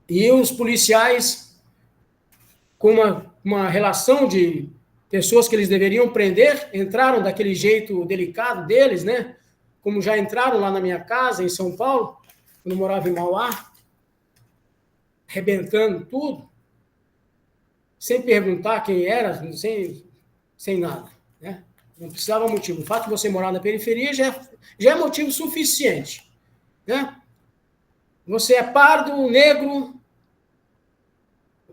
E os policiais, com uma relação de pessoas que eles deveriam prender, entraram daquele jeito delicado deles, né? Como já entraram lá na minha casa, em São Paulo, quando eu morava em Mauá, arrebentando tudo, sem perguntar quem era, sem nada, né? Não precisava motivo. O fato de você morar na periferia já é motivo suficiente, né? Você é pardo, negro,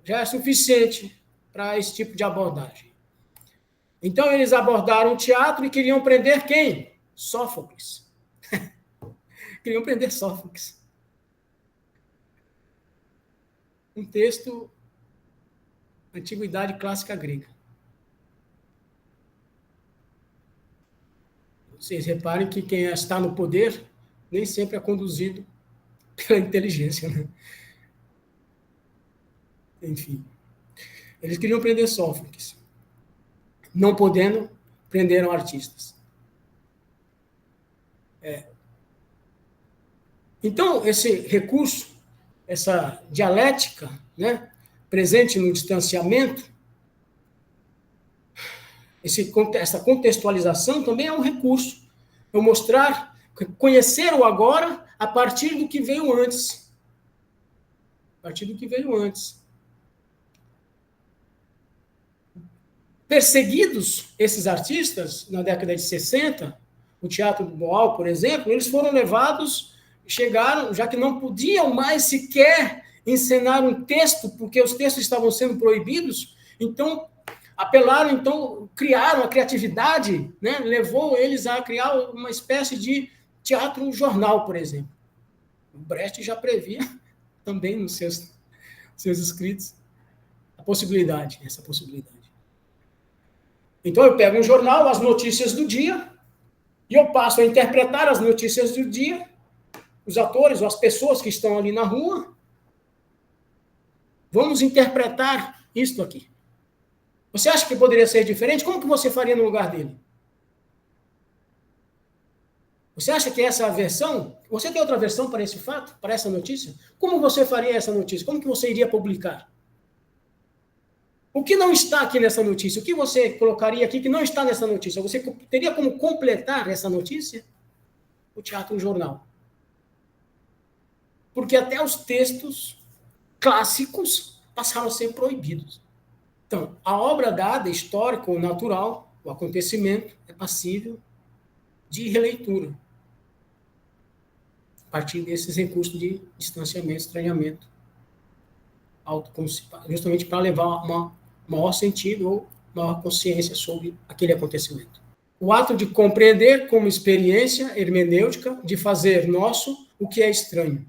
já é suficiente para esse tipo de abordagem. Então, eles abordaram o teatro e queriam prender quem? Sófocles. Queriam prender Sófocles. Um texto, Antiguidade Clássica Grega. Vocês reparem que quem está no poder nem sempre é conduzido pela inteligência, né? Enfim. Eles queriam prender Sófocles. Não podendo, prenderam artistas. Então, esse recurso, essa dialética, né, presente no distanciamento, essa contextualização também é um recurso. Eu mostrar, conhecer o agora a partir do que veio antes. A partir do que veio antes. Perseguidos, esses artistas, na década de 60, o Teatro do Boal, por exemplo, eles foram levados, chegaram, já que não podiam mais sequer encenar um texto, porque os textos estavam sendo proibidos, então apelaram, então criaram a criatividade, né? Levou eles a criar uma espécie de teatro-jornal, por exemplo. O Brecht já previa também nos seus escritos essa possibilidade. Então eu pego um jornal, as notícias do dia, e eu passo a interpretar as notícias do dia, os atores ou as pessoas que estão ali na rua, vamos interpretar isto aqui. Você acha que poderia ser diferente? Como que você faria no lugar dele? Você acha que essa versão... Você tem outra versão para esse fato? Para essa notícia? Como você faria essa notícia? Como que você iria publicar? O que não está aqui nessa notícia? O que você colocaria aqui que não está nessa notícia? Você teria como completar essa notícia? O teatro, o jornal. Porque até os textos clássicos passaram a ser proibidos. Então, a obra dada, histórica ou natural, o acontecimento, é passível de releitura. A partir desses recursos de distanciamento, estranhamento, justamente para levar maior sentido ou maior consciência sobre aquele acontecimento. O ato de compreender como experiência hermenêutica, de fazer nosso o que é estranho.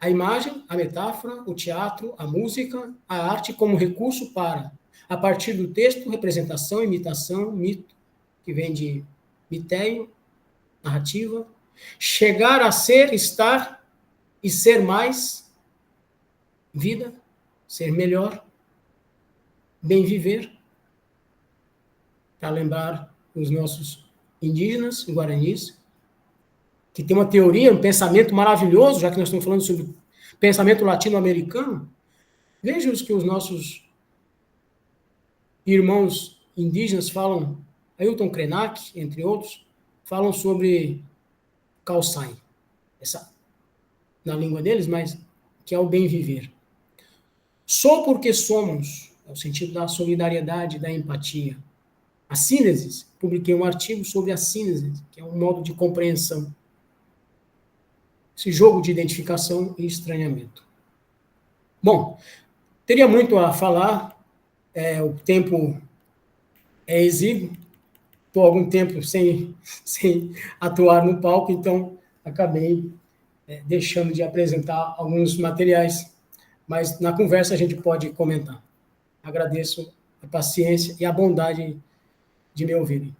A imagem, a metáfora, o teatro, a música, a arte como recurso para, a partir do texto, representação, imitação, mito, que vem de miteio, narrativa, chegar a ser, estar e ser mais, vida, ser melhor, bem viver, para lembrar os nossos indígenas, guaranis, que tem uma teoria, um pensamento maravilhoso, já que nós estamos falando sobre pensamento latino-americano. Veja os que os nossos irmãos indígenas falam, Ailton Krenak, entre outros, falam sobre Calçai, na língua deles, mas que é o bem viver. Sou porque somos, é o sentido da solidariedade, da empatia. A síntese, publiquei um artigo sobre a síntese, que é um modo de compreensão. Esse jogo de identificação e estranhamento. Bom, teria muito a falar, o tempo é exíguo, estou há algum tempo sem atuar no palco, então acabei deixando de apresentar alguns materiais, mas na conversa a gente pode comentar. Agradeço a paciência e a bondade de me ouvirem.